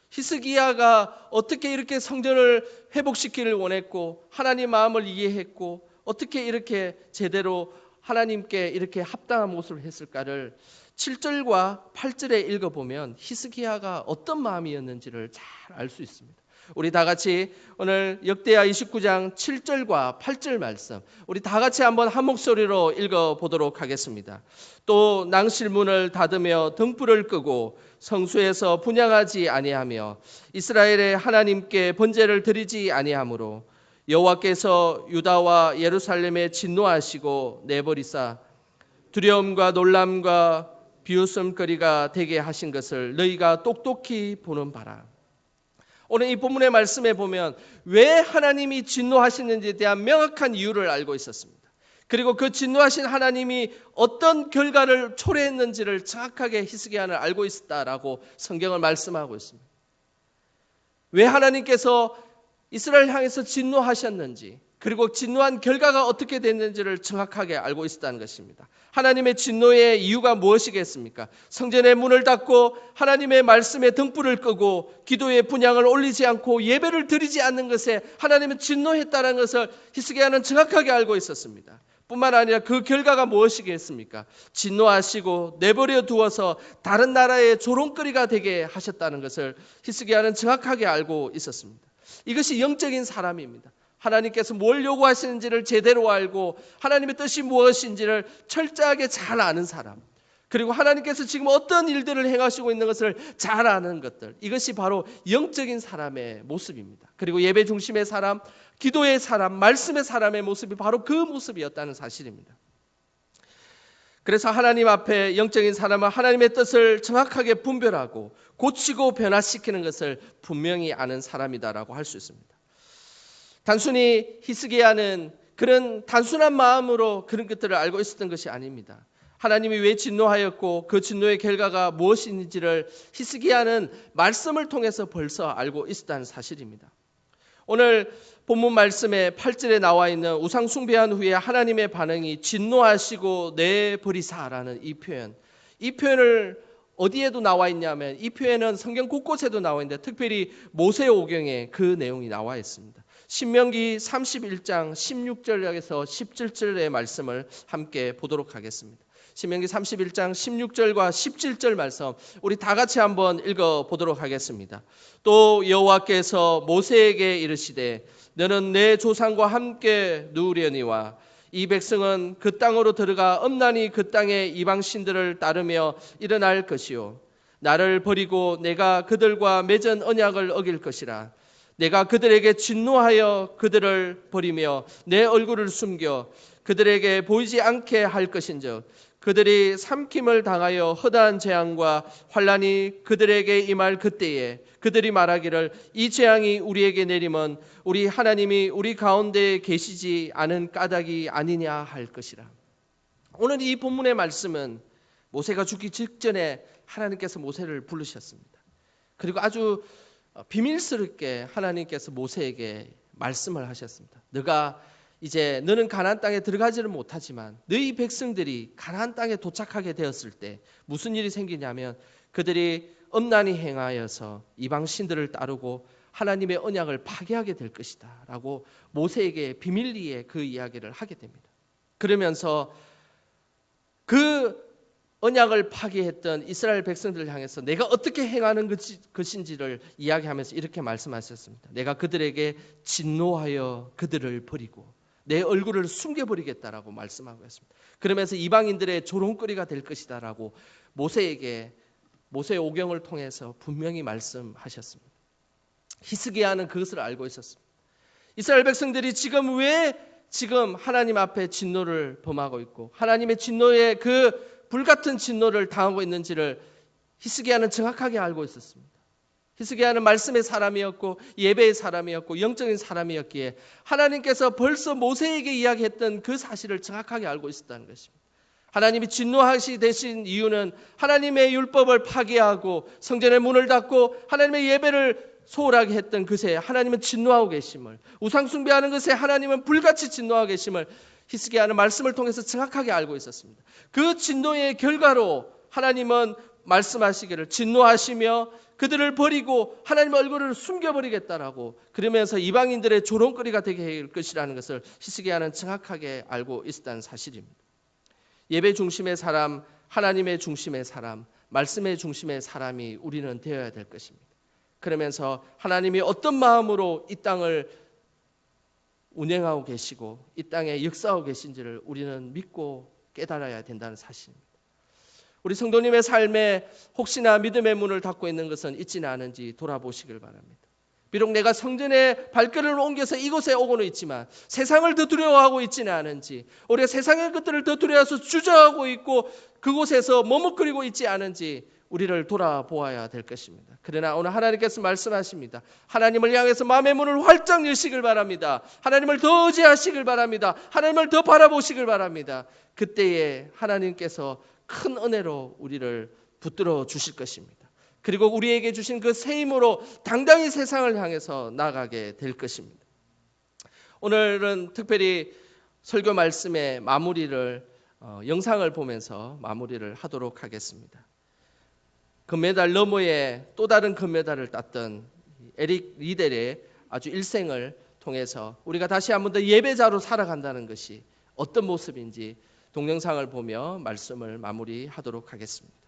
히스기야가 어떻게 이렇게 성전을 회복시키기를 원했고 하나님 마음을 이해했고 어떻게 이렇게 제대로 하나님께 이렇게 합당한 모습을 했을까를 7절과 8절에 읽어보면 히스기야가 어떤 마음이었는지를 잘 알 수 있습니다. 우리 다 같이 오늘 역대하 29장 7절과 8절 말씀 우리 다 같이 한번 한 목소리로 읽어보도록 하겠습니다. 또 낭실문을 닫으며 등불을 끄고 성수에서 분향하지 아니하며 이스라엘의 하나님께 번제를 드리지 아니하므로 여호와께서 유다와 예루살렘에 진노하시고 내버리사 두려움과 놀람과 비웃음거리가 되게 하신 것을 너희가 똑똑히 보는 바라. 오늘 이 본문의 말씀에 보면 왜 하나님이 진노하시는지에 대한 명확한 이유를 알고 있었습니다. 그리고 그 진노하신 하나님이 어떤 결과를 초래했는지를 정확하게 히스기야는 알고 있었다라고 성경을 말씀하고 있습니다. 왜 하나님께서 이스라엘 향해서 진노하셨는지 그리고 진노한 결과가 어떻게 됐는지를 정확하게 알고 있었다는 것입니다. 하나님의 진노의 이유가 무엇이겠습니까? 성전의 문을 닫고 하나님의 말씀에 등불을 끄고 기도의 분향을 올리지 않고 예배를 드리지 않는 것에 하나님은 진노했다는 것을 히스기야는 정확하게 알고 있었습니다. 뿐만 아니라 그 결과가 무엇이겠습니까? 진노하시고 내버려 두어서 다른 나라의 조롱거리가 되게 하셨다는 것을 히스기야는 정확하게 알고 있었습니다. 이것이 영적인 사람입니다. 하나님께서 뭘 요구하시는지를 제대로 알고 하나님의 뜻이 무엇인지를 철저하게 잘 아는 사람, 그리고 하나님께서 지금 어떤 일들을 행하시고 있는 것을 잘 아는 것들, 이것이 바로 영적인 사람의 모습입니다. 그리고 예배 중심의 사람, 기도의 사람, 말씀의 사람의 모습이 바로 그 모습이었다는 사실입니다. 그래서 하나님 앞에 영적인 사람은 하나님의 뜻을 정확하게 분별하고 고치고 변화시키는 것을 분명히 아는 사람이다라고 할 수 있습니다. 단순히 히스기야는 그런 단순한 마음으로 그런 것들을 알고 있었던 것이 아닙니다. 하나님이 왜 진노하였고 그 진노의 결과가 무엇인지를 히스기야는 말씀을 통해서 벌써 알고 있었다는 사실입니다. 오늘 본문 말씀에 8절에 나와 있는 우상 숭배한 후에 하나님의 반응이 진노하시고 내버리사라는 이 표현을 어디에도 나와 있냐면 이 표현은 성경 곳곳에도 나와 있는데 특별히 모세오경에 그 내용이 나와 있습니다. 신명기 31장 16절에서 17절의 말씀을 함께 보도록 하겠습니다. 신명기 31장 16절과 17절 말씀 우리 다 같이 한번 읽어보도록 하겠습니다. 또 여호와께서 모세에게 이르시되 너는 내 조상과 함께 누우려니와 이 백성은 그 땅으로 들어가 엄란히 그 땅의 이방신들을 따르며 일어날 것이요 나를 버리고 내가 그들과 맺은 언약을 어길 것이라. 내가 그들에게 진노하여 그들을 버리며 내 얼굴을 숨겨 그들에게 보이지 않게 할 것인즉 그들이 삼킴을 당하여 허다한 재앙과 환란이 그들에게 임할 그때에 그들이 말하기를 이 재앙이 우리에게 내리면 우리 하나님이 우리 가운데에 계시지 않은 까닭이 아니냐 할 것이라. 오늘 이 본문의 말씀은 모세가 죽기 직전에 하나님께서 모세를 부르셨습니다. 그리고 아주 비밀스럽게 하나님께서 모세에게 말씀을 하셨습니다. 너는 가나안 땅에 들어가지는 못하지만 너희 백성들이 가나안 땅에 도착하게 되었을 때 무슨 일이 생기냐면 그들이 엄란히 행하여서 이방 신들을 따르고 하나님의 언약을 파괴하게 될 것이다 라고 모세에게 비밀리에 그 이야기를 하게 됩니다. 그러면서 그 언약을 파괴했던 이스라엘 백성들을 향해서 내가 어떻게 행하는 것인지를 이야기하면서 이렇게 말씀하셨습니다. 내가 그들에게 진노하여 그들을 버리고 내 얼굴을 숨겨버리겠다라고 말씀하고 있습니다. 그러면서 이방인들의 조롱거리가 될 것이다라고 모세에게 모세의 오경을 통해서 분명히 말씀하셨습니다. 히스기야는 그것을 알고 있었습니다. 이스라엘 백성들이 왜 하나님 앞에 진노를 범하고 있고 하나님의 진노의 그 불같은 진노를 당하고 있는지를 히스기야는 정확하게 알고 있었습니다. 히스기야는 말씀의 사람이었고 예배의 사람이었고 영적인 사람이었기에 하나님께서 벌써 모세에게 이야기했던 그 사실을 정확하게 알고 있었다는 것입니다. 하나님이 진노하시 되신 이유는 하나님의 율법을 파괴하고 성전의 문을 닫고 하나님의 예배를 소홀하게 했던 그새 하나님은 진노하고 계심을, 우상 숭배하는 것에 하나님은 불같이 진노하고 계심을 히스기야는 말씀을 통해서 정확하게 알고 있었습니다. 그 진노의 결과로 하나님은 말씀하시기를 진노하시며 그들을 버리고 하나님의 얼굴을 숨겨버리겠다라고 그러면서 이방인들의 조롱거리가 되게 할 것이라는 것을 히스기야는 정확하게 알고 있었다는 사실입니다. 예배 중심의 사람, 하나님의 중심의 사람, 말씀의 중심의 사람이 우리는 되어야 될 것입니다. 그러면서 하나님이 어떤 마음으로 이 땅을 운행하고 계시고 이 땅에 역사하고 계신지를 우리는 믿고 깨달아야 된다는 사실입니다. 우리 성도님의 삶에 혹시나 믿음의 문을 닫고 있는 것은 있지는 않은지 돌아보시길 바랍니다. 비록 내가 성전에 발걸음을 옮겨서 이곳에 오고는 있지만 세상을 더 두려워하고 있지는 않은지, 우리가 세상의 것들을 더 두려워해서 주저하고 있고 그곳에서 머뭇거리고 있지 않은지 우리를 돌아보아야 될 것입니다. 그러나 오늘 하나님께서 말씀하십니다. 하나님을 향해서 마음의 문을 활짝 여시길 바랍니다. 하나님을 더 의지하시길 바랍니다. 하나님을 더 바라보시길 바랍니다. 그때에 하나님께서 큰 은혜로 우리를 붙들어 주실 것입니다. 그리고 우리에게 주신 그 새 힘으로 당당히 세상을 향해서 나아가게 될 것입니다. 오늘은 특별히 설교 말씀의 마무리를 영상을 보면서 마무리를 하도록 하겠습니다. 금메달 너머에 또 다른 금메달을 땄던 에릭 리델의 아주 일생을 통해서 우리가 다시 한번 더 예배자로 살아간다는 것이 어떤 모습인지 동영상을 보며 말씀을 마무리하도록 하겠습니다.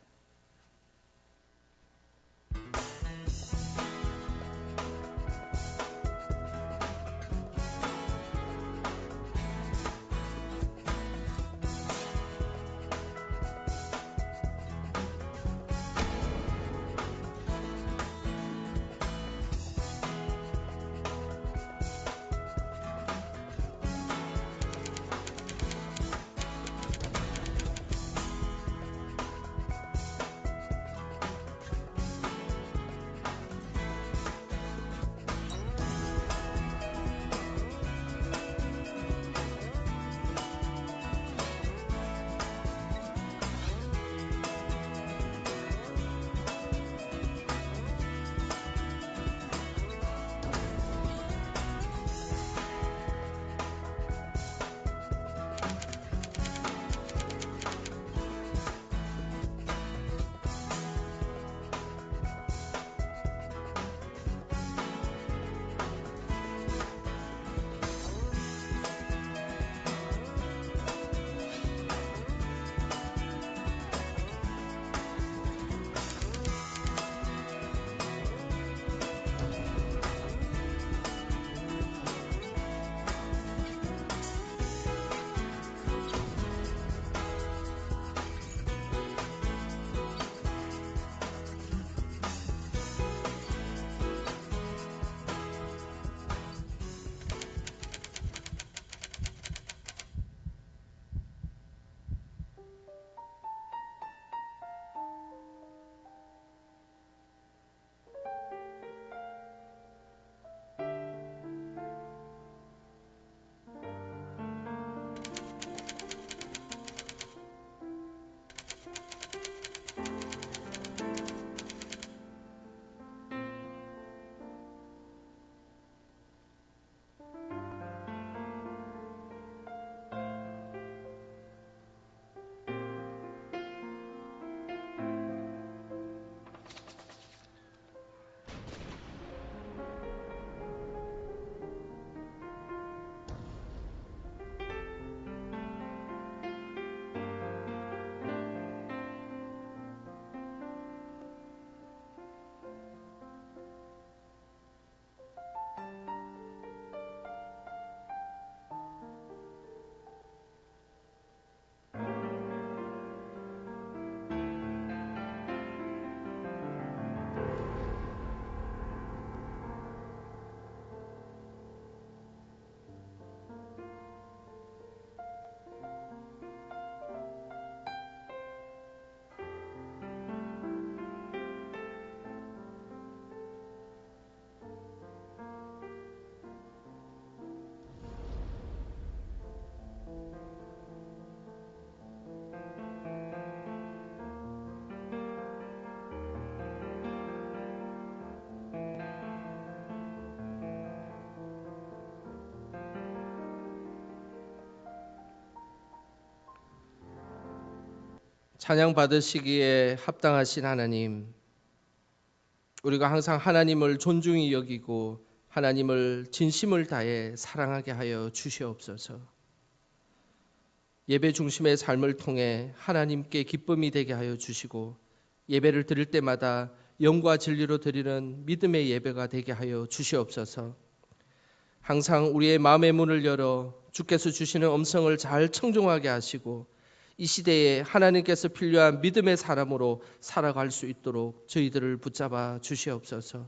찬양 받으시기에 합당하신 하나님, 우리가 항상 하나님을 존중히 여기고 하나님을 진심을 다해 사랑하게 하여 주시옵소서. 예배 중심의 삶을 통해 하나님께 기쁨이 되게 하여 주시고 예배를 드릴 때마다 영과 진리로 드리는 믿음의 예배가 되게 하여 주시옵소서. 항상 우리의 마음의 문을 열어 주께서 주시는 음성을 잘 청종하게 하시고 이 시대에 하나님께서 필요한 믿음의 사람으로 살아갈 수 있도록 저희들을 붙잡아 주시옵소서.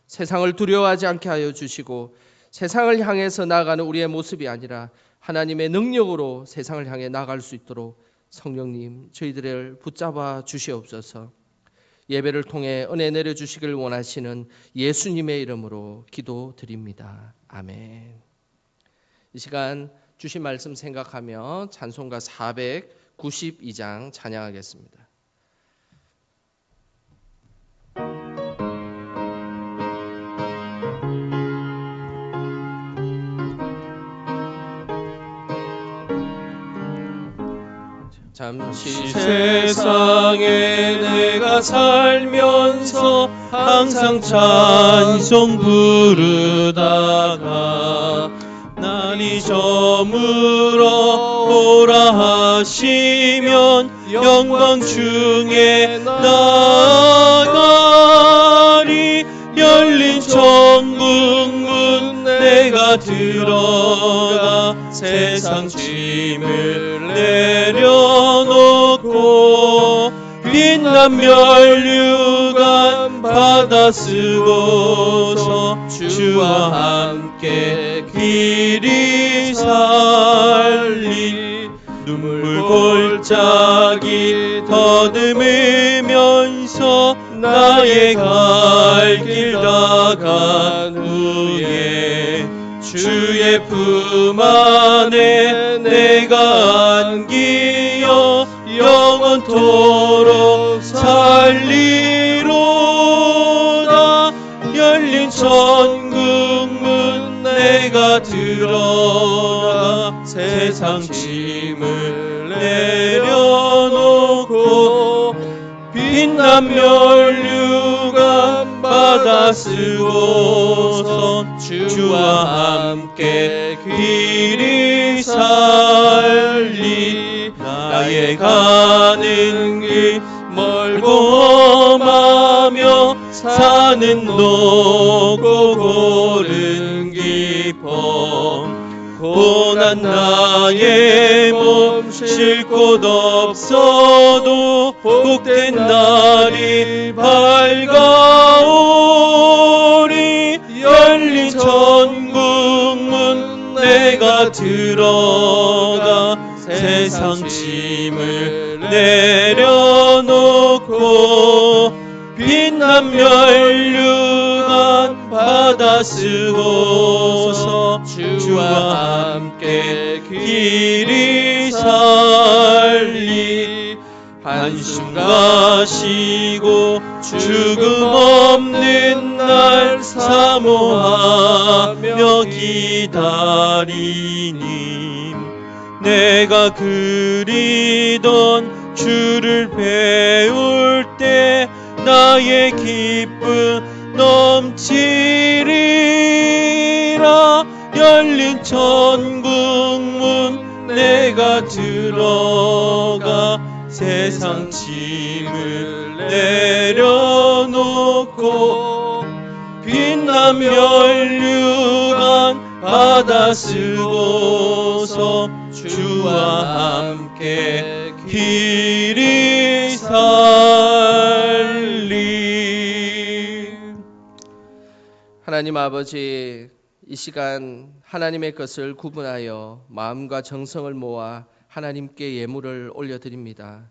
세상을 두려워하지 않게 하여 주시고 세상을 향해서 나아가는 우리의 모습이 아니라 하나님의 능력으로 세상을 향해 나아갈 수 있도록 성령님 저희들을 붙잡아 주시옵소서. 예배를 통해 은혜 내려주시길 원하시는 예수님의 이름으로 기도드립니다. 아멘. 이 시간 주신 말씀 생각하며 찬송가 492장 찬양하겠습니다. 잠시 세상에 내가 살면서 항상 찬송 부르다가 날이 저물어 오라 하시면 영광 중에 나가리. 열린 천국문 내가 들어가 세상 짐을 내려놓고 빛난 면류관 받아 쓰고서 주와 함께 길이 살리. 눈물 골짜기 더듬으면서 나의 갈 길 나간 후에 주의 품 안에 내가 안기어 영원토록 살리로다. 열린 천국문 내가 들어가 세상 짐을 내려놓고 빛난 면류관 받아 쓰고서 주와 함께 길이 살리. 나의 가는 길 멀고 험하며 사는 높고 고른 깊어 고난 나의 몸 쉴 곳 없어도 복된 날이 밝아오리. 열린 천국문 내가 들어가 세상 짐을 내려놓고 빛난 면류관 받아 쓰고서 주와 함께 길이 살리. 한숨 가시고 죽음 없는 날 사모하며 기다리니. 내가 그리던 주를 배울 때 나의 기쁨 넘치리라. 열린 천국문 내가 들어가 세상 짐을 내려놓고 빛난 면류관 받아 쓰고서 주와 함께 길이 살리. 하나님 아버지, 이 시간 하나님의 것을 구분하여 마음과 정성을 모아 하나님께 예물을 올려드립니다.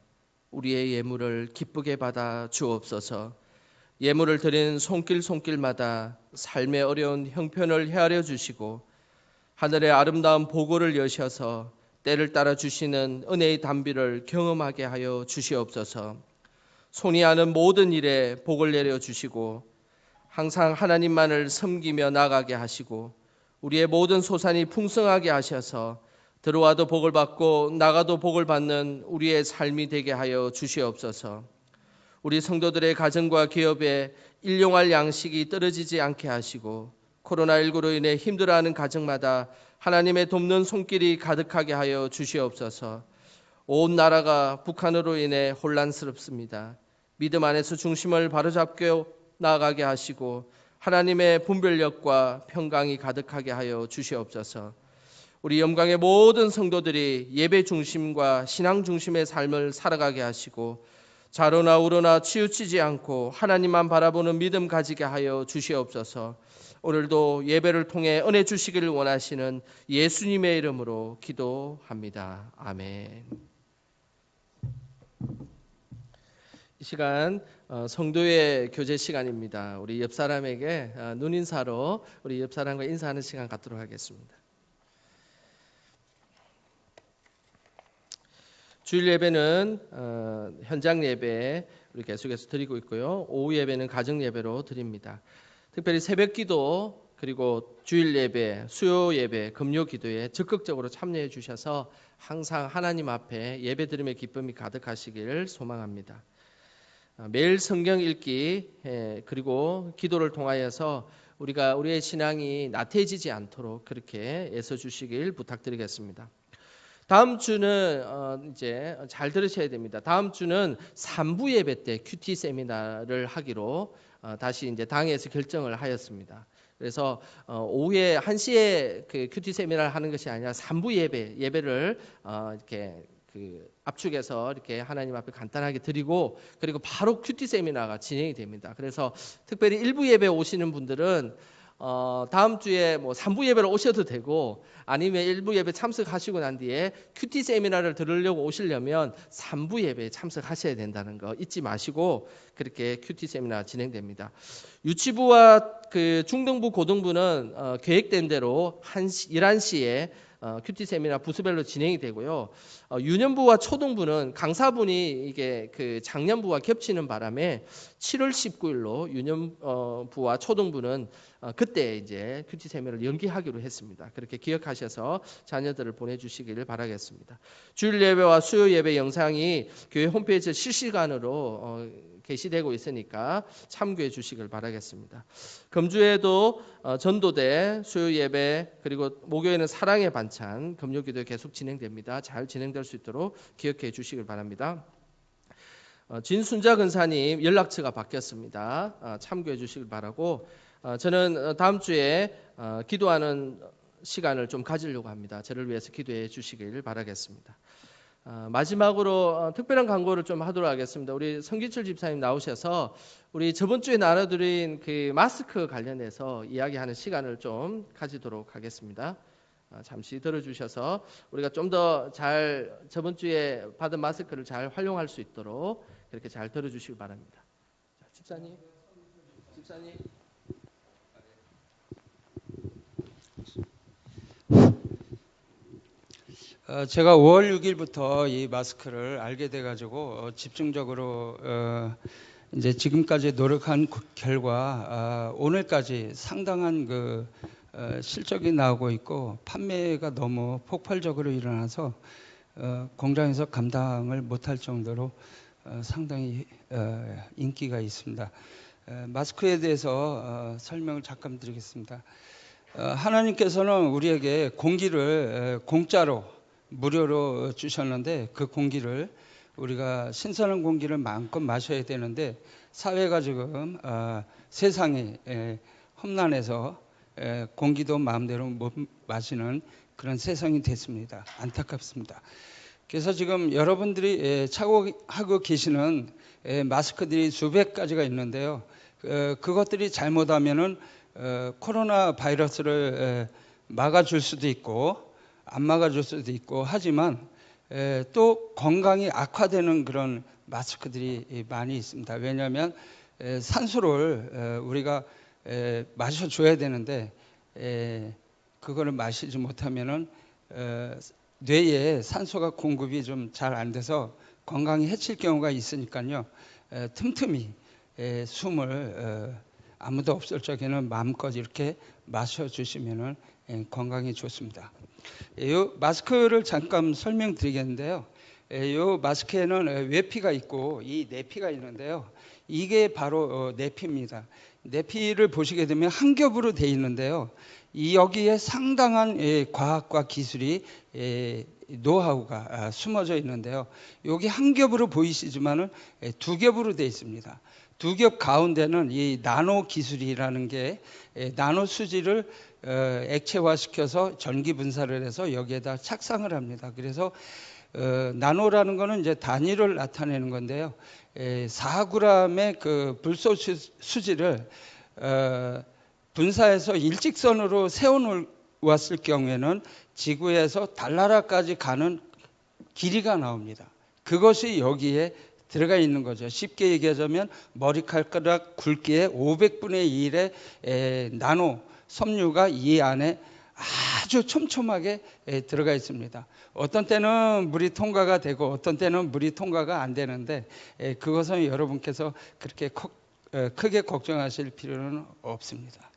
우리의 예물을 기쁘게 받아 주옵소서. 예물을 드리는 손길마다 삶의 어려운 형편을 헤아려 주시고 하늘의 아름다운 보고를 여셔서 때를 따라 주시는 은혜의 단비를 경험하게 하여 주시옵소서. 손이 하는 모든 일에 복을 내려 주시고 항상 하나님만을 섬기며 나가게 하시고 우리의 모든 소산이 풍성하게 하셔서 들어와도 복을 받고 나가도 복을 받는 우리의 삶이 되게 하여 주시옵소서. 우리 성도들의 가정과 기업에 일용할 양식이 떨어지지 않게 하시고 코로나19로 인해 힘들어하는 가정마다 하나님의 돕는 손길이 가득하게 하여 주시옵소서. 온 나라가 북한으로 인해 혼란스럽습니다. 믿음 안에서 중심을 바로잡고 나아가게 하시고 하나님의 분별력과 평강이 가득하게 하여 주시옵소서. 우리 영광의 모든 성도들이 예배 중심과 신앙 중심의 삶을 살아가게 하시고 좌로나 우로나 치우치지 않고 하나님만 바라보는 믿음 가지게 하여 주시옵소서. 오늘도 예배를 통해 은혜 주시기를 원하시는 예수님의 이름으로 기도합니다. 아멘. 이 시간 성도의 교제 시간입니다. 우리 옆 사람에게 눈인사로 우리 옆 사람과 인사하는 시간 갖도록 하겠습니다. 주일 예배는 현장 예배 우리 계속해서 드리고 있고요. 오후 예배는 가정 예배로 드립니다. 특별히 새벽 기도 그리고 주일 예배, 수요 예배, 금요 기도에 적극적으로 참여해 주셔서 항상 하나님 앞에 예배 드림의 기쁨이 가득하시기를 소망합니다. 매일 성경 읽기 그리고 기도를 통하여서 우리가 우리의 신앙이 나태해지지 않도록 그렇게 애써 주시길 부탁드리겠습니다. 다음 주는 이제 잘 들으셔야 됩니다. 다음 주는 3부 예배 때 큐티 세미나를 하기로 다시 이제 당에서 결정을 하였습니다. 그래서 오후에 1시에 그 큐티 세미나를 하는 것이 아니라 3부 예배를 이렇게 그 압축해서 이렇게 하나님 앞에 간단하게 드리고 그리고 바로 큐티 세미나가 진행이 됩니다. 그래서 특별히 1부 예배 오시는 분들은 다음 주에 뭐 3부 예배를 오셔도 되고 아니면 1부 예배 참석하시고 난 뒤에 큐티 세미나를 들으려고 오시려면 3부 예배에 참석하셔야 된다는 거 잊지 마시고 그렇게 큐티 세미나 진행됩니다. 유치부와 그 중등부 고등부는 계획된 대로 11시에 큐티 세미나 부수별로 진행이 되고요. 유년부와 초등부는 강사분이 이게 그 작년부와 겹치는 바람에 7월 19일로 유년부와 초등부는 그때 이제 큐티 세미나를 연기하기로 했습니다. 그렇게 기억하셔서 자녀들을 보내주시기를 바라겠습니다. 주일 예배와 수요 예배 영상이 교회 홈페이지에 실시간으로 게시되고 있으니까 참고해 주시길 바라겠습니다. 금주에도 전도대, 수요 예배 그리고 목요일은 사랑의 반찬, 금요기도 계속 진행됩니다. 잘 진행될 수 있도록 기억해 주시길 바랍니다. 진순자 근사님 연락처가 바뀌었습니다. 참고해 주시길 바라고 저는 다음 주에 기도하는 시간을 좀 가지려고 합니다. 저를 위해서 기도해 주시길 바라겠습니다. 마지막으로 특별한 광고를 좀 하도록 하겠습니다. 우리 성기철 집사님 나오셔서 우리 저번 주에 나눠드린 그 마스크 관련해서 이야기하는 시간을 좀 가지도록 하겠습니다. 잠시 들어주셔서 우리가 좀 더 잘 저번 주에 받은 마스크를 잘 활용할 수 있도록 그렇게 잘 들어주시기 바랍니다. 자, 집사님. 제가 5월 6일부터 이 마스크를 알게 돼가지고 집중적으로 이제 지금까지 노력한 결과 오늘까지 상당한 그 실적이 나오고 있고 판매가 너무 폭발적으로 일어나서 공장에서 감당을 못할 정도로 상당히 인기가 있습니다. 마스크에 대해서 설명을 잠깐 드리겠습니다. 하나님께서는 우리에게 공기를 공짜로 무료로 주셨는데 그 공기를 우리가 신선한 공기를 마음껏 마셔야 되는데 사회가 지금 세상이 험난해서 공기도 마음대로 못 마시는 그런 세상이 됐습니다. 안타깝습니다. 그래서 지금 여러분들이 착용하고 계시는 마스크들이 수백 가지가 있는데요. 그것들이 잘못하면은 코로나 바이러스를 막아줄 수도 있고 안 막아줄 수도 있고 하지만 또 건강이 악화되는 그런 마스크들이 많이 있습니다. 왜냐하면 산소를 우리가 마셔줘야 되는데 그거를 마시지 못하면은 뇌에 산소가 공급이 좀 잘 안 돼서 건강이 해칠 경우가 있으니까요. 틈틈이 숨을 아무도 없을 적에는 마음껏 이렇게 마셔주시면은 건강에 좋습니다. 이 마스크를 잠깐 설명드리겠는데요. 이 마스크에는 외피가 있고 이 내피가 있는데요. 이게 바로 내피입니다. 내피를 보시게 되면 한 겹으로 되어 있는데요. 여기에 상당한 과학과 기술이 노하우가 숨어져 있는데요. 여기 한 겹으로 보이시지만은 두 겹으로 되어 있습니다. 두 겹 가운데는 이 나노 기술이라는 게 나노 수지를 액체화시켜서 전기 분사를 해서 여기에다 착상을 합니다. 그래서 나노라는 거는 이제 단위를 나타내는 건데요. 4g의 그 불소 수지를 분사해서 일직선으로 세워놓았을 경우에는 지구에서 달나라까지 가는 길이가 나옵니다. 그것이 여기에 들어가 있는 거죠. 쉽게 얘기하자면 머리카락 굵기의 500분의 1의 나노 섬유가 이 안에 아주 촘촘하게 들어가 있습니다. 어떤 때는 물이 통과가 되고 어떤 때는 물이 통과가 안 되는데 그것은 여러분께서 그렇게 크게 걱정하실 필요는 없습니다.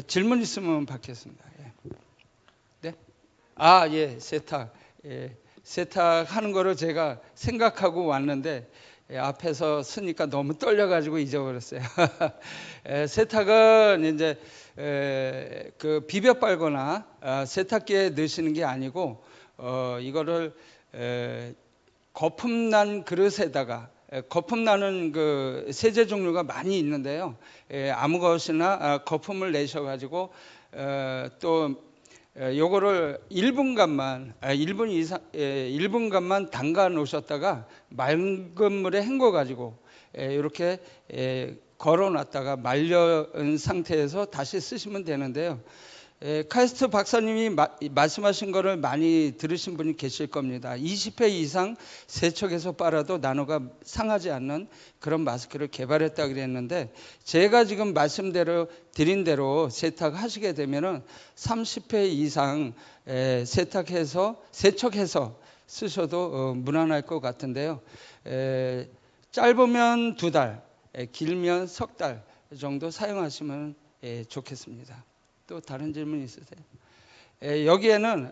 질문 있으면 받겠습니다. 네? 세탁. 세탁하는 거를 제가 생각하고 왔는데 앞에서 쓰니까 너무 떨려가지고 잊어버렸어요. 세탁은 이제 그 비벼 빨거나 세탁기에 넣으시는 게 아니고 이거를 거품 난 그릇에다가 거품 나는 그 세제 종류가 많이 있는데요. 아무 것이나 거품을 내셔가지고 또 요거를 1분간만 담가 놓으셨다가 맑은 물에 헹궈 가지고 이렇게 걸어 놨다가 말려은 상태에서 다시 쓰시면 되는데요. 카이스트 박사님이 말씀하신 거를 많이 들으신 분이 계실 겁니다. 20회 이상 세척해서 빨아도 나노가 상하지 않는 그런 마스크를 개발했다 그랬는데 제가 지금 드린 대로 세탁하시게 되면은 30회 이상 세척해서 쓰셔도 무난할 것 같은데요. 짧으면 2달, 길면 석 달 정도 사용하시면 좋겠습니다. 또 다른 질문 있으세요? 여기에는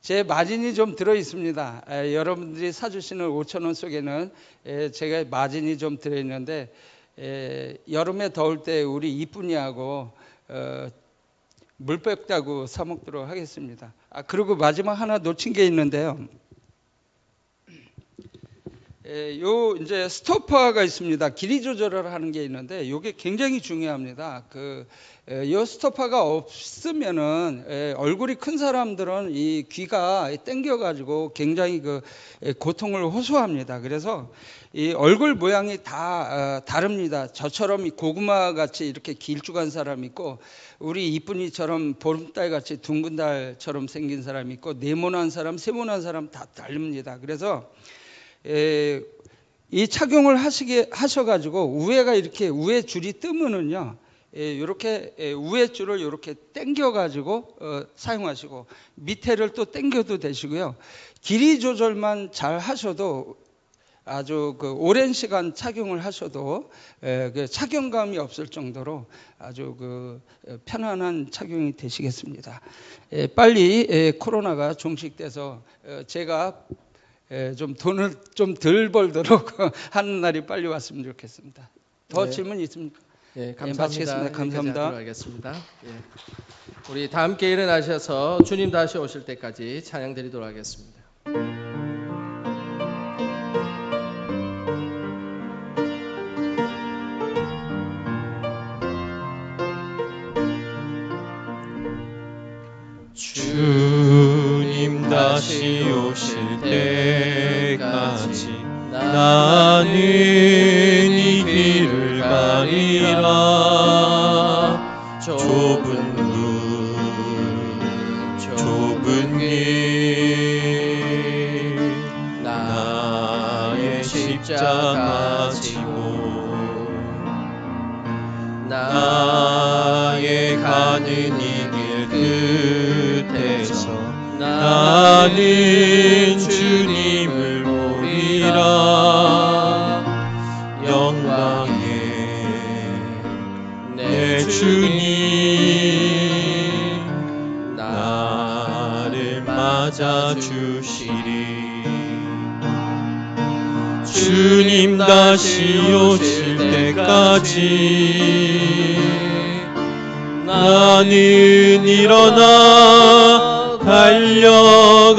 제 마진이 좀 들어 있습니다. 여러분들이 사주시는 5,000원 속에는 제가 마진이 좀 들어 있는데 여름에 더울 때 우리 이쁜이하고 물백 따고 사 먹도록 하겠습니다. 그리고 마지막 하나 놓친 게 있는데요. 요 이제 스토퍼가 있습니다. 길이 조절을 하는 게 있는데 이게 굉장히 중요합니다. 요 스토퍼가 없으면은 얼굴이 큰 사람들은 이 귀가 땡겨가지고 굉장히 고통을 호소합니다. 그래서 이 얼굴 모양이 다 다릅니다. 저처럼 고구마 같이 이렇게 길쭉한 사람 있고 우리 이쁜이처럼 보름달 같이 둥근 달처럼 생긴 사람 있고 네모난 사람, 세모난 사람 다 다릅니다. 그래서 이 착용을 하셔가지고 우에 줄이 뜨면은요, 이렇게 우에 줄을 이렇게 당겨가지고 사용하시고 밑에를 또 당겨도 되시고요. 길이 조절만 잘 하셔도 아주 오랜 시간 착용을 하셔도 착용감이 없을 정도로 아주 편안한 착용이 되시겠습니다. 빨리 코로나가 종식돼서 제가 좀 돈을 좀 덜 벌도록 하는 날이 빨리 왔으면 좋겠습니다. 더 질문 있습니까? 감사합니다. 마치겠습니다. 감사합니다. 하겠습니다. 우리 다 함께 일어나셔서 주님 다시 오실 때까지 찬양 드리도록 하겠습니다. 주님 다시 오실 때까지 나는 이 길을 가리라. 좁은 길 나의 십자가 지고 나의 가는 이 길 끝에서 나는 주님을 보리라. 영광에 내 주님 찾아주시리. 주님 다시 오실 때까지 나는 일어나 달려가리라.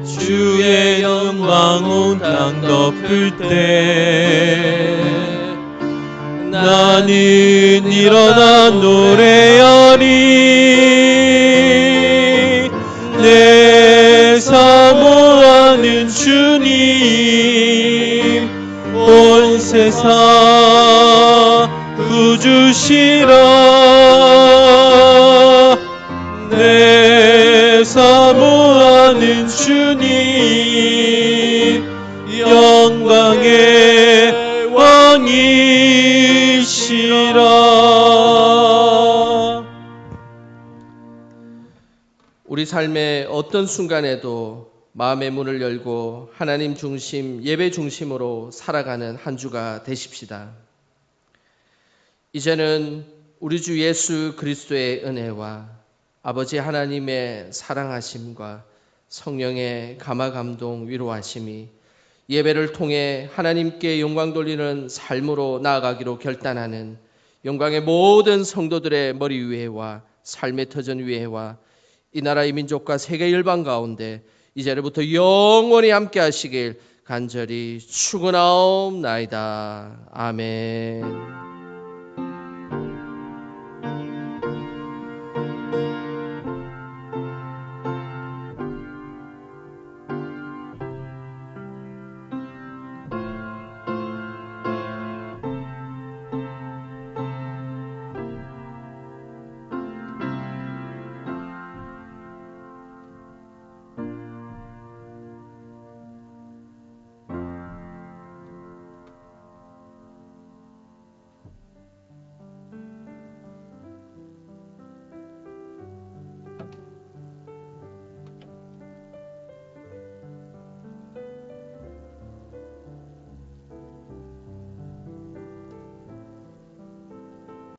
주의 영광 온 땅 덮을 때 나는 일어나 노래하리. 내 사모하는 주님 온 세상 구주시라. 내 사모하는 주님 영광의 왕이시라. 우리 삶의 어떤 순간에도 마음의 문을 열고 하나님 중심, 예배 중심으로 살아가는 한 주가 되십시다. 이제는 우리 주 예수 그리스도의 은혜와 아버지 하나님의 사랑하심과 성령의 감화감동 위로하심이 예배를 통해 하나님께 영광 돌리는 삶으로 나아가기로 결단하는 영광의 모든 성도들의 머리 위에와 삶의 터전 위에와 이 나라의 민족과 세계 열방 가운데 이제부터 영원히 함께 하시길 간절히 축원하옵나이다. 아멘.